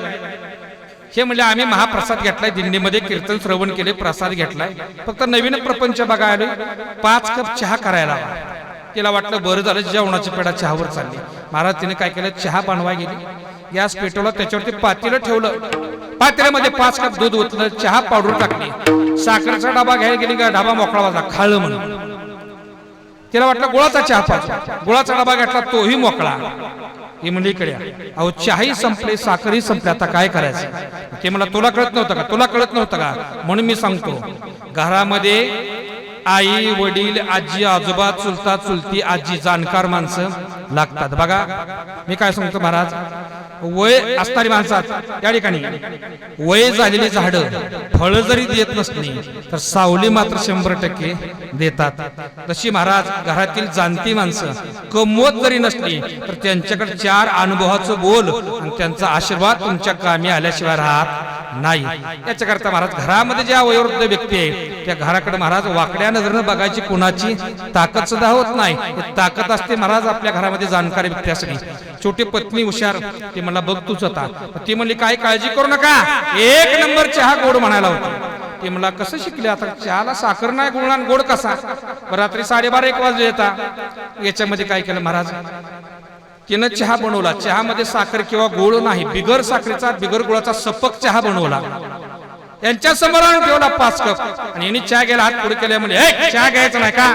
हे म्हणजे आम्ही महाप्रसाद घेतलाय, दिंडीमध्ये कीर्तन श्रवण केले, प्रसाद घेतलाय, फक्त नवीन प्रपंच बघायला 5 कप चहा करायला. तिला वाटलं बरं झालं जेवणाची पेढा चहावर चालली. महाराज तिने काय केलं? चहा बनवाय गेली. गॅस पेटवला, त्याच्यावरती पातेलं ठेवलं. पातेल्यामध्ये 5 कप दूध ओतलं, चहा पावडर टाकली. साखरेचा डबा घ्यायला गेली का डबा मोकळा वाजला, खाळलं म्हणून. तिला वाटलं गुळाचा चहा पाहिजे. गुळाचा डबा घेतला, तोही मोकळा. ही म्हणजे इकडे अहो चहाही संपले, साखरही संपले, आता काय करायचं? ते मला तुला कळत नव्हतं का? तुला कळत नव्हतं का? म्हणून मी सांगतो, घरामध्ये आई वडील आजी आजोबा चुलता चुलती आजी जाणकार माणसं लागतात. बघा मी काय सांगतो महाराज, वय असणारी माणसात त्या ठिकाणी वय झालेली झाडं फळं जरी देत नसली तर सावली मात्र 100% देतात. तशी महाराज घरातील जाणती माणसं कमवत जरी नसली तर त्यांच्याकडे 4 अनुभवाचं बोल आणि त्यांचा आशीर्वाद तुमच्या कामी आल्याशिवाय राहत नाही. याच्याकरता महाराज घरामध्ये ज्या वयोवृद्ध व्यक्ती आहे त्या घराकडे महाराज वाकड्या नजरेनं बघायची कुणाची ताकद सुद्धा होत नाही. ताकद असते महाराज आपल्या घरामध्ये जाणकारी व्यक्ती असली. छोटी पत्नी हुशार ती मला बघ तूच होता ती म्हणली काय काळजी करू नका 1 नंबर चहा गोड म्हणायला होता. ते मला कसं शिकले आता चहाला साखर नाही गुळ आणि गोड कसा. रात्री 12:30-1 वाजले येता याच्यामध्ये काय केलं महाराज तिनं चहा बनवला. चहामध्ये साखर किंवा गोळ नाही बिगर साखरेचा बिगर गुळाचा सपक चहा बनवला. यांच्या समोर आणून ठेवला 5 कप आणि यांनी चहा घ्यायला हात पुढे केले म्हणजे चहा घ्यायचा नाही का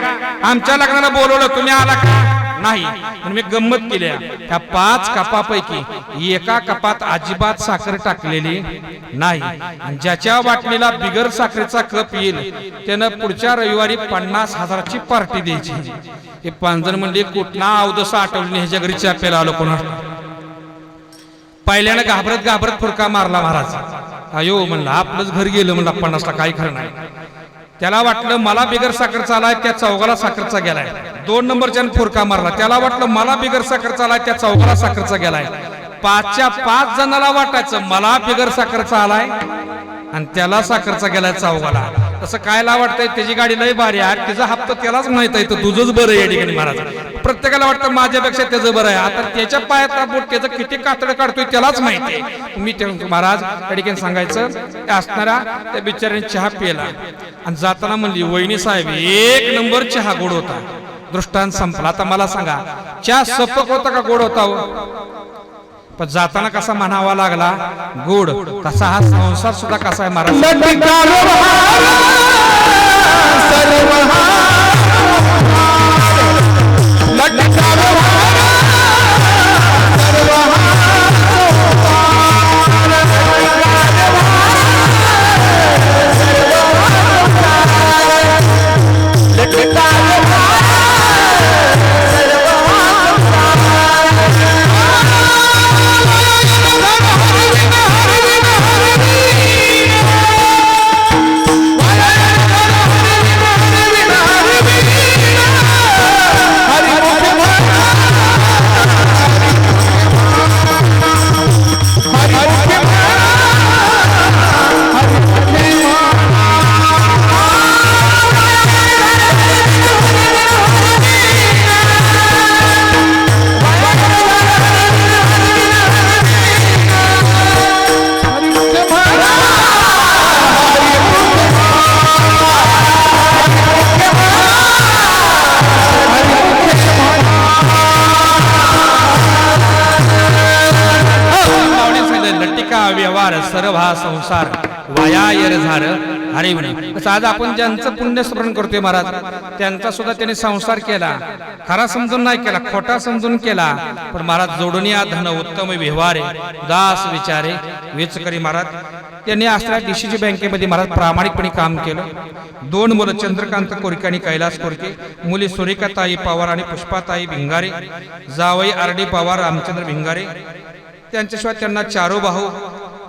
आमच्या लग्नाला बोलवलं तुम्ही आला का नाही. म्हणून मी गंमत केली त्या 5 कपापैकी एका कपात अजिबात साखर टाकलेली नाही. आणि ज्याच्या वाटणीला बिगर साखरेचा कप येईल त्यानं पुढच्या रविवारी 50,000ची पार्टी द्यायची. हे 5 जण म्हणले कुठना अवदसा आठवली ह्याच्या घरी चहा प्यायला आलो कोणा. पहिल्यानं घाबरत फुरका मारला महाराज. अयो म्हणलं आपलंच घर गेलं म्हणलं 50ला काही खरं नाही. त्याला वाटलं मला बिगर साखरचा आलाय त्या चौघाला साखरचा गेलाय. 2 नंबरच्या फुरका मारला त्याला वाटलं मला बिगर साखरचा आलाय त्या चौघाला साखरचा गेलाय. 5च्या 5 जणाला वाटायचं मला बिगर साखरचा आलाय आणि त्याला साखरचा गेलाय चौघाला. तसं कायला वाटतंय त्याची गाडी लय भारी आहे त्याचा हप्ता त्यालाच माहित आहे तुझंच बरं आहे या ठिकाणी महाराज. प्रत्येकाला वाटतं माझ्यापेक्षा त्याचं बरं आहे. आता त्याच्या पायात बोट त्याचं किती कातडं काढतोय त्यालाच माहिती आहे. मी महाराज त्या ठिकाणी सांगायचं असणारा त्या बिचाऱ्याने चहा पिला आणि जाताना म्हणली वहिनी साहेब 1 नंबर चहा गोड होता. दृष्टांत संपला. आता मला सांगा चहा सपक होता का गोड होता पण जाताना कसा म्हणावा लागला गोड. तसा हा संसार सुद्धा कसा आहे महाराज. व्यवहार सर्व हा संसार वाया येर झार हरे म्हणे. आज आपण ज्यांचं पुण्य स्मरण करतोय महाराज त्यांचा सुद्धा त्यांनी संसार केला. खरा समजून नाही केला खोटा समजून केला. पण महाराज जोडून या धन उत्तम व्यवहारे दास विचारे वेच करी. महाराज त्यांनी असल्या डीसीसी बँकेमध्ये महाराज प्रामाणिकपणे काम केलं. 2 मुलं चंद्रकांत कोरके आणि कैलास कोरके. मुली सुरेखाताई पवार आणि पुष्पाताई भिंगारे. जावई आरडी पवार रामचंद्र भिंगारे. त्यांच्याशिवाय त्यांना 4 भाऊ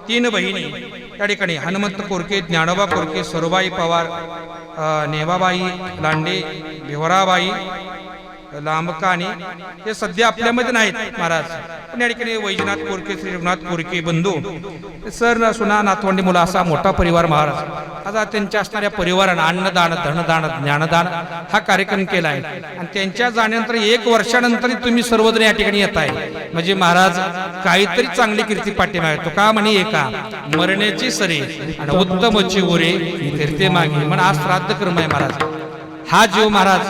3 बहिणी त्या ठिकाणी हनुमंत कोरके ज्ञानोबा कोरके सरुबाई पवार नेवाबाई लांडे भिवराबाई लांबकाणी हे सध्या आपल्यामध्ये नाहीत महाराज. पण या ठिकाणी वैजनाथ कोरके श्री रघुनाथ कोरके बंधू सर सुना नातवंडी मुलं असा मोठा परिवार महाराज. आता त्यांच्या असणाऱ्या परिवारानं अन्नदान धनदान ज्ञानदान हा कार्यक्रम केलाय. आणि त्यांच्या जाण्यानंतर 1 वर्षानंतर तुम्ही सर्वजण या ठिकाणी येत आहे म्हणजे महाराज काहीतरी चांगली कीर्ती पाठीमागे. तो का म्हणे एका मरण्याची सरे आणि उत्तमची उरे कीर्ती मागे. म्हणून आज श्राद्ध कर्म आहे महाराज. हा जीव महाराज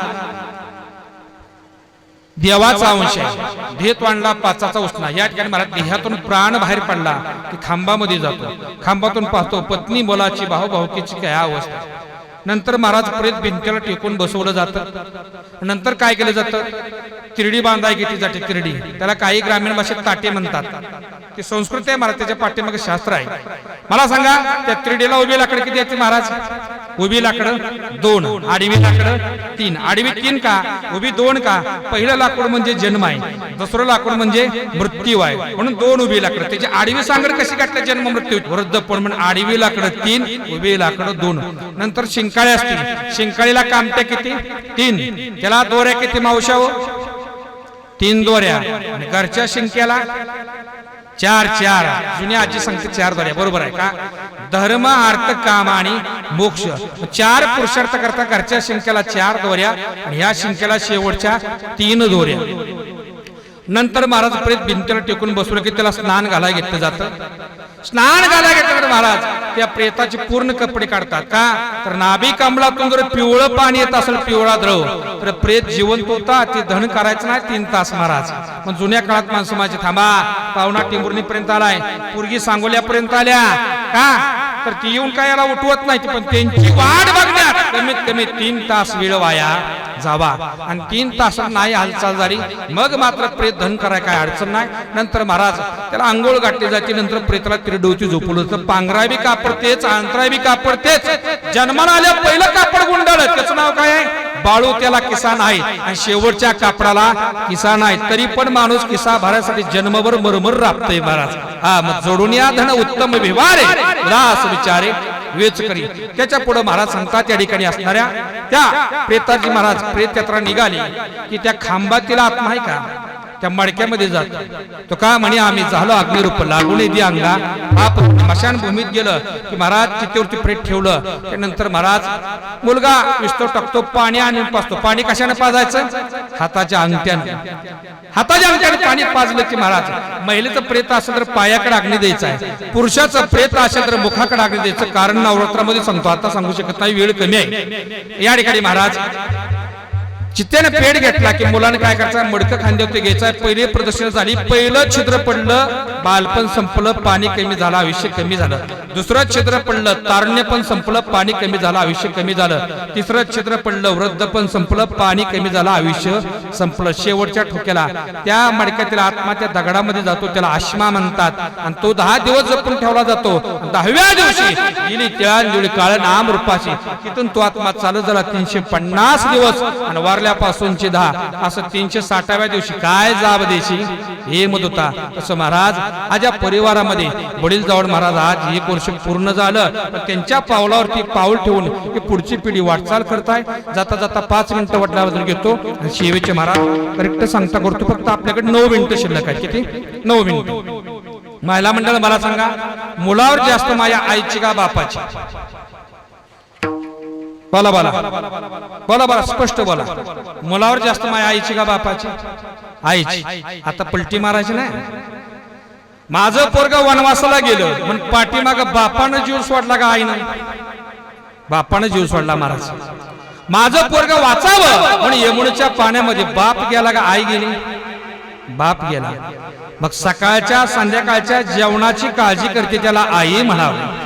देवाचा अंश आहे. देत वाढला 5चा उसना. या ठिकाणी महाराज देहातून प्राण बाहेर पडला की खांबामध्ये जातो. खांबातून पाहतो पत्नी मुलाची भाऊ भाऊकीची काय अवस्था. नंतर महाराज प्रेत भिंतीला टेकून बसवलं जातं. नंतर काय केलं जातं, तिरडी बांधाय घेतली जाते. तिरडी त्याला काही ग्रामीण भाषेत ताटे म्हणतात. ती संस्कृती आहे महाराज, त्याच्या पाठीमागे शास्त्र आहे. मला सांगा त्या तिरडीला उभी लाकडं किती येते महाराज? उभी लाकडं 2, आडवी लाकडं 3. आडवी 3 का, उभी 2 का? पहिलं लाकूड म्हणजे जन्म आहे, दुसरं लाकूड म्हणजे मृत्यू आहे, म्हणून 2 उभी लाकडं. त्याची आडवी सांगड कशी काढते? जन्म मृत्यू वृद्धपण म्हणून आडवी लाकडं 3, उभी लाकडं 2. नंतर शिंकाळे असतील, शिंकाळीला कामट्या किती? 3. त्याला दोऱ्या किती मावशाव? 3 दोऱ्या. आणि घरच्या शिंक्याला 4. जुन्या आजी सांगते 4 दोऱ्या. बरोबर आहे का? धर्म अर्थ काम आणि मोक्ष 4 पुरुषार्थ करता घरच्या शिंक्याला 4 दोऱ्या आणि ह्या शिंक्याला शेवटच्या 3 दोऱ्या. नंतर महाराज प्रेत भिंतीला टेकून बसवलं की त्याला स्नान घालायला घेतलं जातं. स्नान घालायला घेतल्यावर महाराज त्या प्रेताचे पूर्ण कपडे काढतात. का तर नाभी कमलातून जर पिवळं पाणी येत असेल, पिवळा द्रव, तर प्रेत जिवंत होता. ते धन करायचं नाही 3 तास महाराज. पण जुन्या काळात माणसं माझे थांबा, पावणा टिंबुर्णी पर्यंत आलाय, पुरगी सांगोल्यापर्यंत आल्या का, तर ती येऊन काय याला उठवत नाही. पण त्यांची वाट बघण्यात कमीत कमी 3 तास वेळ वाया जावा. आणि 3 तासात नाही हालचाल झाली मग मात्र प्रेत धन कराय काय अडचण नाही. नंतर महाराज त्याला आंघोळ घातली जाते. नंतर प्रेताला तिरडोची झोपवलं तर पांघरा बी कापडतेच, अंतरा बी कापडतेच. जन्माला आल्या पहिलं कापड गुंडाळलं, त्याचं नाव काय आहे? बाळू. त्याला किसा नाही आणि शेवटच्या कापडाला किसा नाही. तरी पण माणूस किसा भरायसाठी जन्मभर मरमर राबतोय महाराज. हा मग जोडून या धन उत्तम व्यवहार उदास विचारे वेच करी. त्याच्या पुढे महाराज सांगतात या ठिकाणी असणाऱ्या त्या प्रेताची महाराज प्रेत यात्रा निघाली की त्या खांबातीला आत्मा आहे का, त्या मडक्यामध्ये जातो. तो का म्हणे आम्ही झालो अग्निरूप लागून येते अंगा. हा स्मशान भूमीत गेलं की महाराज चितेवरती प्रेत ठेवलं. त्यानंतर महाराज मुलगा विस्तो टाकतो, पाणी आणून पाजतो. पाणी कशाने पाजायचं? हाताच्या अंगठ्याने. हाताच्या अंगठ्याने पाणी पाजलं की महाराज महिलेचं प्रेत असेल तर पायाकडे अग्नी द्यायचा आहे, पुरुषाचं प्रेत असेल तर मुखाकडे अग्नी द्यायचं. कारण नवरात्रामध्ये सांगतो, आता सांगू शकत नाही, वेळ कमी आहे. या ठिकाणी महाराज चित्तेने पेट घेतला की मुलाने काय करायचं, मडकं खांद्यावरती घ्यायचं. पहिले प्रदर्शन झाली, पहिलं छिद्र पडलं, बालपण संपलं, पाणी कमी झालं, आयुष्य कमी झालं. दुसरं छिद्र पडलं, तारुण्य पण संपलं, पाणी कमी झालं, आयुष्य कमी झालं. तिसरं छिद्र पडलं, वृद्ध पण संपलं, पाणी कमी झालं, आयुष्य संपलं. शेवटच्या ठोक्याला त्या मडक्यातील आत्मा त्या दगडामध्ये जातो, त्याला आश्मा म्हणतात. आणि तो 10 दिवस जपून ठेवला जातो. 10व्या दिवशी गेली तिळांजुळी काळ नाम रूपाची. तिथून तो आत्मा चालत झाला 350 दिवस आणि वारल्यापासूनचे 10 असं 360व्या दिवशी काय जाब द्यायची हे मत होता. तसं महाराज आज या परिवारामध्ये वडील जाऊन महाराज आज 1 वर्ष पूर्ण झालं. पण त्यांच्या पावलावरती पाऊल ठेवून की पुढची पिढी वाटचाल करताय. जाता जाता 5 मिनिटं वडल्याबद्दल घेतो आणि शेवेचे महाराज करेक्ट सांगता करतो. फक्त आपल्याकडे 9 मिनिटं शिल्लक आहे. किती? 9 मिनिटं. महिला मंडळ मला सांगा, मुलावर जास्त माया आईची का बापाची? बोला बोला बोला बोला, स्पष्ट बोला. मुलावर जास्त माया आईची का बापाची? आईची. आता पलटी मारायची नाही. माझं पोरग वनवासाला गेलं म्हणून पाठीमाग बापानं जीव सोडला का आईनं? बापानं जीव सोडला महाराज. माझं पोरग वाचावं म्हणून यमुनेच्या पाण्यामध्ये बाप गेला का आई गेली? बाप गेला. मग सकाळच्या संध्याकाळच्या जेवणाची काळजी करते त्याला आई म्हणावं.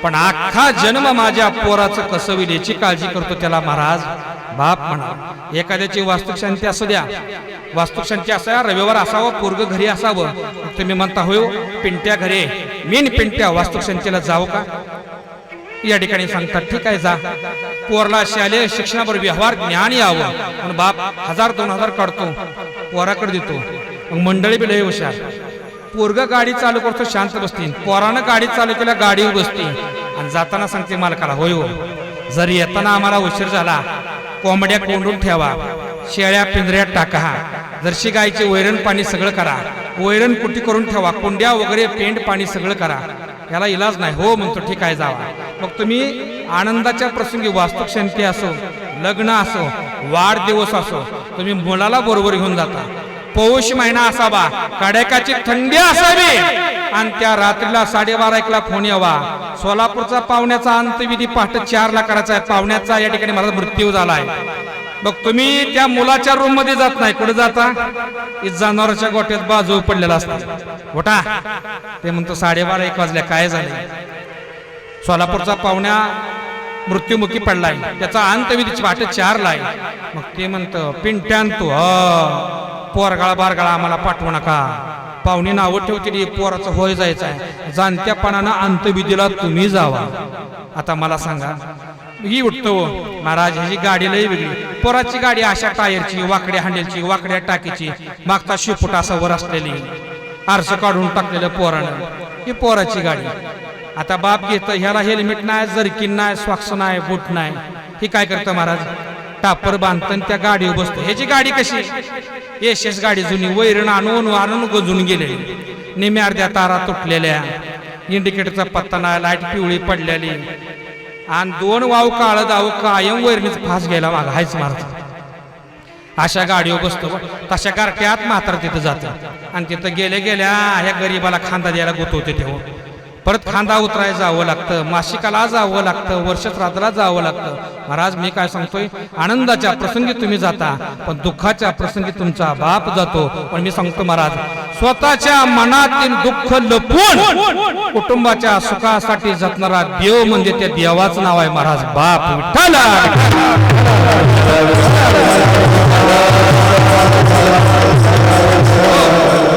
पण अख्खा जन्म माझ्या पोराचं कसं होईल याची काळजी करतो त्याला महाराज बाप म्हणा. एखाद्याची वास्तुक शांती असू द्या, वास्तुक शांती असा रविवार असावं, पोरग घरी असावं. तुम्ही म्हणता होय पिंट्या घरी, मीन पिंट्या वास्तुक शांतीला जाऊ का? या ठिकाणी सांगतात ठीक आहे जा. पोरला शालेय शिक्षणावर व्यवहार ज्ञान यावं म्हणून बाप 1000-2000 काढतो, पोराकडे देतो. मग मंडळी बी लय हुशार. पोरग गाडी चालू करतो शांत बसतील, पोरानं गाडी चालू केल्या गाडीवर बसते आणि जाताना सांगते मालकाला होय हो जर येताना आम्हाला उशीर झाला कोंबड्या कोंडून ठेवा, शेळ्या पिंजऱ्यात टाका, जर्शी गायचे वैरण पाणी सगळं करा, वैरण कुटी करून ठेवा, कुंड्या वगैरे पेंड पाणी सगळं करा. याला इलाज नाही. हो म्हणतो ठीक आहे जावा. मग तुम्ही आनंदाच्या प्रसंगी वास्तुक शांती असो, लग्न असो, वाढदिवस असो, तुम्ही मुलाला बरोबर घेऊन जाता. पौष महिना असावा, कडाक्याची थंडी असावी आणि त्या रात्रीला 12:30 फोन यावा. सोलापूरचा पाहुण्याचा अंतविधी पहाटे 4 करायचा आहे. पाहुण्याचा या ठिकाणी माझा मृत्यू झालाय. मग तुम्ही त्या मुलाच्या रूम मध्ये जात नाही, कुठे जाता? जनावरांच्या गोट्यात बाजू पडलेला असतात. गोटा ते म्हणतो 12:30-1 वाजल्या काय झाले? सोलापूरचा पाहुण्या मृत्युमुखी पडलाय, त्याचा अंतविधीची वाट 4ला आहे. मग ते म्हणतं पिंट्यान तू पोरगाळा बारगाळा आम्हाला पाठवू नका, पाहुणी नावं ठेवतील पोराचं होय जायचं आहे, जाणत्यापणानं अंतविधीला तुम्ही जावा. आता मला सांगा, ही उठतो महाराज, ह्याची गाडी लई वेगळी, पोराची गाडी अशा टायरची, वाकड्या हँडलची, वाकड्या टाकीची, मागचा शिपुट असा वर असलेली, आरसं काढून टाकलेलं पोरानं, ही पोराची गाडी. आता बाप घेतं, ह्याला हेल्मेट नाही, जर्किन नाही, सॉक्स नाही, बूट नाही, ही काय करतं महाराज, टापर बांधतं त्या गाडीवर बसतो. ह्याची गाडी कशी, एस गाडी जुनी, वैरण आणून आणून गजून गेलेली, निम्या अर्ध्या तारा तुटलेल्या, इंडिकेटरचा पत्ता नाही, लाईट पिवळी पडलेली, आणि 2 वाव काळ दाव कायम वैरणीच फास घ्यायला माग हायच मारत. अशा गाडीवर बसतो. तशा गारट्यात म्हातार तिथं जातं आणि तिथं गेल्या ह्या गरीबाला खांदा द्यायला गुतवते तेव्हा. परत खांदा उतरायला जावं लागतं, मासिकाला जावं लागतं, वर्षश्राद्धाला जावं लागतं. महाराज मी काय सांगतोय, आनंदाच्या प्रसंगी तुम्ही जाता, पण दुःखाच्या प्रसंगी तुमचा बाप जातो. पण मी सांगतो महाराज, स्वतःच्या मनातील दुःख लपवून कुटुंबाच्या सुखासाठी जपणारा देव म्हणजे त्या देवाचं नाव आहे महाराज, बाप विठ्ठल.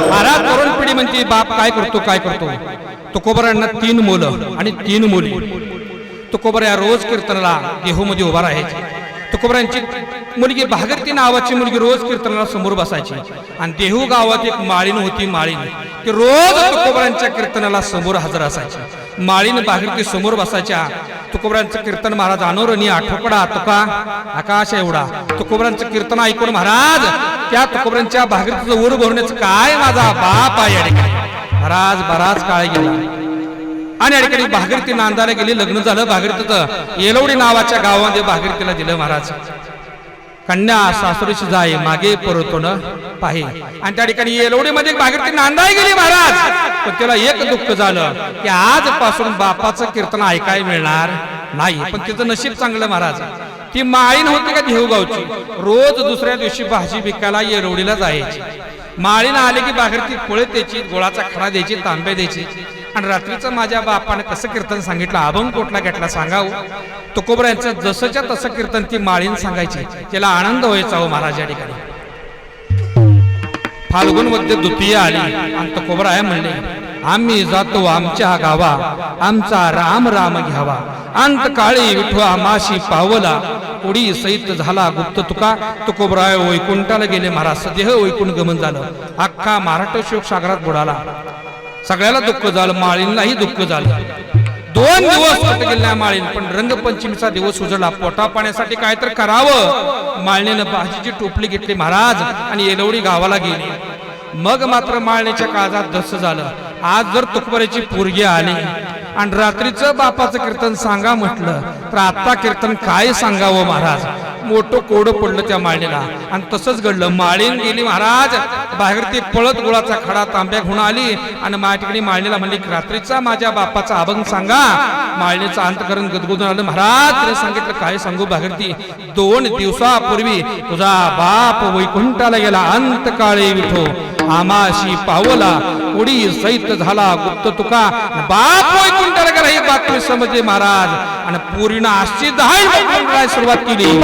महाराज तरुण पिढी म्हणते बाप काय करतो. तुकोबरांना 3 मुलं आणि 3 मुली. तुकोबरा रोज कीर्तनाला देहूमध्ये उभा राहायचे. तुकोबरांची मुलगी भागीरथी नावाची मुलगी रोज कीर्तनाला समोर बसायची. आणि देहू गावात एक माळीन होती, माळीन ती रोज तुकोबरांच्या कीर्तनाला समोर हजर असायची. माळीन भागीरथी समोर बसायच्या. तुकोबरांचं कीर्तन महाराज अनोरणी आठोकडा तुका आकाश एवढा. तुकोबरांचं कीर्तन ऐकून महाराज त्या तुकोबरांच्या भागीरथीचं ऊर भरण्याचं काय माझा बाप आहे. महाराज बराच काळ गेला आणि अडीकडे भागीरथी नांदायला गेली, लग्न झालं भागीरथीचं. येलवडी नावाच्या गावामध्ये भागीरथीला दिलं महाराज. कन्या सासरीची जाय मागे परतो न पाहे. आणि त्या ठिकाणी येलवडीमध्ये भागीरथी नांदायला गेली महाराज. पण त्याला एक दुःख झालं की आजपासून बापाचं कीर्तन ऐकायला मिळणार नाही. पण तिचं नशीब चांगलं महाराज, ती माळीन होती का देहूगावची, रोज दुसऱ्या दिवशी भाजी विकायला येलवडीला जायची. माळीनं आले की भागीरथी पोळे द्यायची, गोळाचा खडा द्यायची, तांबे द्यायची. आणि रात्रीचं माझ्या बापानं कसं कीर्तन सांगितलं, अभंग कोटला घेतला सांगावं. तुकोबरा यांचं जसंच्या तसं कीर्तन ती माळीन सांगायची. त्याला आनंद व्हायचा हो महाराज. या ठिकाणी फाल्गुन मध्ये द्वितीय आली आणि तुकोबरा आहे म्हणले, आम्ही जातो आमच्या गावा, आमचा राम राम घ्यावा. अंत काळी विठू आमाशी पावला, उडी सहित झाला गुप्त तुका. तुकोबराय वैकुंठाला गेले महाराज. सदेह वैकुंठ गमन झालं. अख्खा महाराष्ट्र शोकसागरात बुडाला. सगळ्याला दुःख झालं, माळींनाही दुःख झालं. 2 दिवस होत गेल्या माळीन. पण रंगपंचमीचा दिवस उजळला. पोटा पाण्यासाठी काय तर करावं. माळणीनं भाजीची टोपली घेतली महाराज आणि येलवडी गावाला गेली. मग मात्र माळणीच्या काळजात धस झालं. आज जर तुकोबराची पोरगी आली आणि रात्रीचं बापाचं कीर्तन सांगा म्हटलं तर आता कीर्तन काय सांगावं महाराज. मोठं कोडं पडलं त्या माळणीला. आणि तसंच घडलं. माळीन गेली महाराज, भागीरथी पळत गुळाचा खडा तांब्या घेऊन आली आणि माझ्या ठिकाणी माळणीला म्हणली, रात्रीचा माझ्या बापाचा अभंग सांगा. माळणीचं अंतकरण गदगदून आलं. महाराज तिने सांगितलं, काय सांगू भागीरथी, 2 दिवसापूर्वी तुझा बाप वैकुंठाला गेला. अंतकाळी विठो आमाशी पावला, उडी सहित झाला गुप्त तुका. बाप वैकुंठाला गेला ही बातमी समजली महाराज. आणि पुरीनं अशी 10 सुरुवात केली.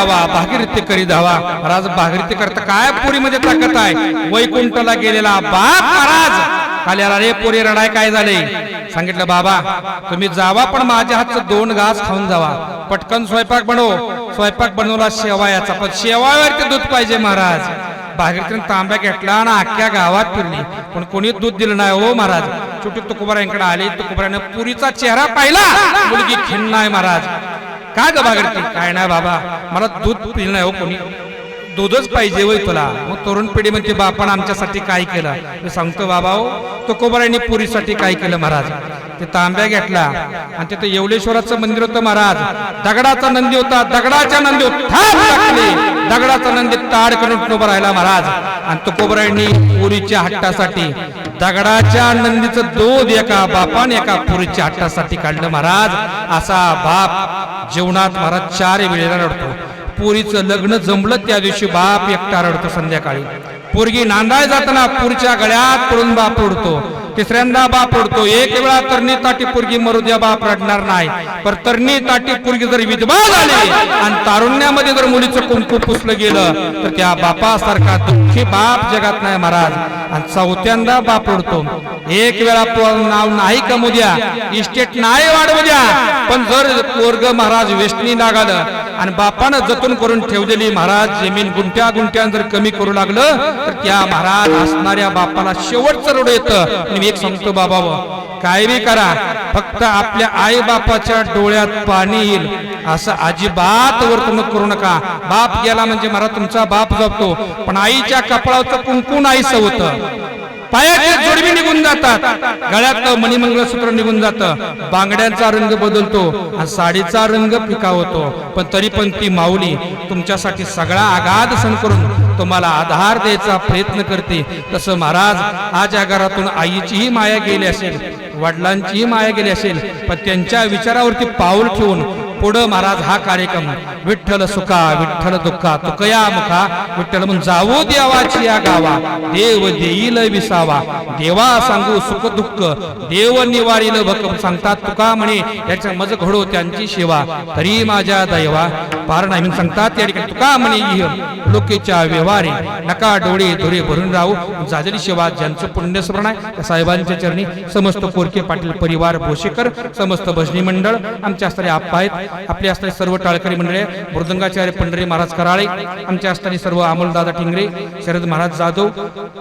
गावा भागीरथी करी धावा. महाराज भागीरथी करता काय पुरीमध्ये ताकद आहे. वैकुंठला गेलेला बाप महाराज खाली आला. रे पोरी रडाय काय झाले. सांगितलं बाबा तुम्ही जावा पण माझ्या हातचं 2 घास खाऊन जावा. पटकन स्वयंपाक बनव. स्वयंपाक बनवला शेवायाचा. पण शेवायावरती दूध पाहिजे महाराज. भागीरथीने तांब्या घेतला आणि अख्ख्या गावात फिरली पण कोणी दूध दिलं नाही. हो महाराज छोटी तुकोबारायांकडे आले. तुकोबाराने पुरीचा चेहरा पाहिला. मुलगी खिन्न आहे महाराज. काय ग भागीरथी. काय नाही बाबा मला दूध पिलं नाही हो कोणी. दूधच पाहिजे वय तुला. मग तरुण पिढी म्हणते बापानं आमच्यासाठी काय केलं. मी सांगतो बाबा हो तुकोबारायांनी पुरीसाठी काय केलं महाराज. ते तांब्या घेतला आणि तिथे येवलेश्वराचं मंदिर होतं महाराज. दगडाचा नंदी होता. दगडाच्या नंदी ठाम टाकली. दगडाचा नंदी ताड करून उभा राहिला महाराज. आणि तुकोबारायांनी पुरीच्या हट्टासाठी दगडाच्या नंदीचं दूध एका बापाने एका पुरीच्या हट्टासाठी काढलं महाराज. असा बाप जीवनात महाराज 4 वेळेला रडतो. पुरीचं लग्न जमलं त्या दिवशी बाप एकटा रडतो. संध्याकाळी पोरगी नांदाय जाताना पुरीच्या गळ्यात पडून बाप रडतो. तिसऱ्यांदा बाप रडतो. एक वेळा तरणी ताटी पोरगी मरू द्या बाप रडणार नाही. पण तरणी ताटी पोरगी जर विधवा झाली आणि तारुण्यामध्ये जर मुलीचं कुंकू पुसलं गेलं तर त्या बापासारखा दुःखी बाप जगात नाही महाराज. आणि चौथ्यांदा बाप रडतो. एक वेळा नाव नाही कमू द्या. इस्टेट नाही वाढवू द्या. पण जर पोरग महाराज वेष्टनी लागालं आणि बापानं जतन करून ठेवलेली महाराज जमीन गुंट्या गुंट्यान जर कमी करू लागलं तर त्या महाराज असणाऱ्या बापाला शेवटचं रड येतं. मी एक सांगतो बाबा काय बी करा फक्त आपल्या आई बापाच्या डोळ्यात पाणी येईल असं अजिबात वर्तणूक करू नका. बाप गेला म्हणजे महाराज तुमचा बाप जपतो पण आईच्या कपाळाचं कुंकू नाहीसं होतं. पायाचे जोडवी निघून जातात. गळ्यातलं मणिमंगळसूत्र निघून जातं. बांगड्यांचा रंग बदलतो आणि साडीचा रंग फिका होतो. पण तरी पण ती माऊली तुमच्यासाठी सगळा अगाध सण करून तुम्हाला आधार द्यायचा प्रयत्न करते. तसं महाराज आज या घरातून आईचीही माया गेली असेल वडिलांचीही माया गेली असेल पण त्यांच्या विचारावरती पाऊल ठेवून पुढं महाराज हा कार्यक्रम विठ्ठल सुखा विठ्ठल दुःखा तुकया मुखा विठ्ठल म्हणून जावो देवाची या गावा देव देईल विसावा देवा सांगू सुख दुःख देव निवारील भक सांगतात तुका म्हणे याच्या मज घडो त्यांची सेवा तरी माझ्या दैवा पार नाही म्हणून सांगतात या ठिकाणी तुका म्हणे लोकेच्या व्यवहारी नका डोळे धुरे भरून राहू झालेली सेवा ज्यांचं पुण्यस्मरण आहे त्या साहेबांच्या चरणी समस्त कोरके पाटील परिवार भोसेकर समस्त भजनी मंडळ आमच्या असणारे आप्पा आहेत आपल्या असणारे सर्व टाळकरी मंडळे मृदंगाचार्य पंढरी महाराज कराळे आमच्या असणारे सर्व अमोलदादा टिंगरे शरद महाराज जाधव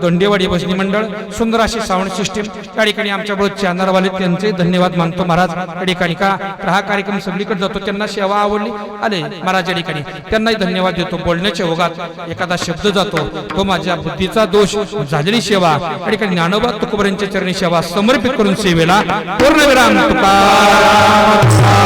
दोंडेवाडी भजनी मंडळ सुंदर अशी साऊंड सिस्टीम त्या ठिकाणी आमच्या बरोबर चॅनलवाले त्यांचे धन्यवाद मानतो महाराज त्या ठिकाणी का हा कार्यक्रम सगळीकडे जातो त्यांना सेवा आवडली आले महाराज या ठिकाणी त्यांनाही धन्यवाद देतो. बोलण्याच्या ओघात एखादा शब्द जातो तो माझ्या बुद्धीचा दोष झालेली सेवा या ठिकाणी ज्ञानोबा तुकोबारांच्या चरणी सेवा समर्पित करून सेवेला पूर्ण विराम तुका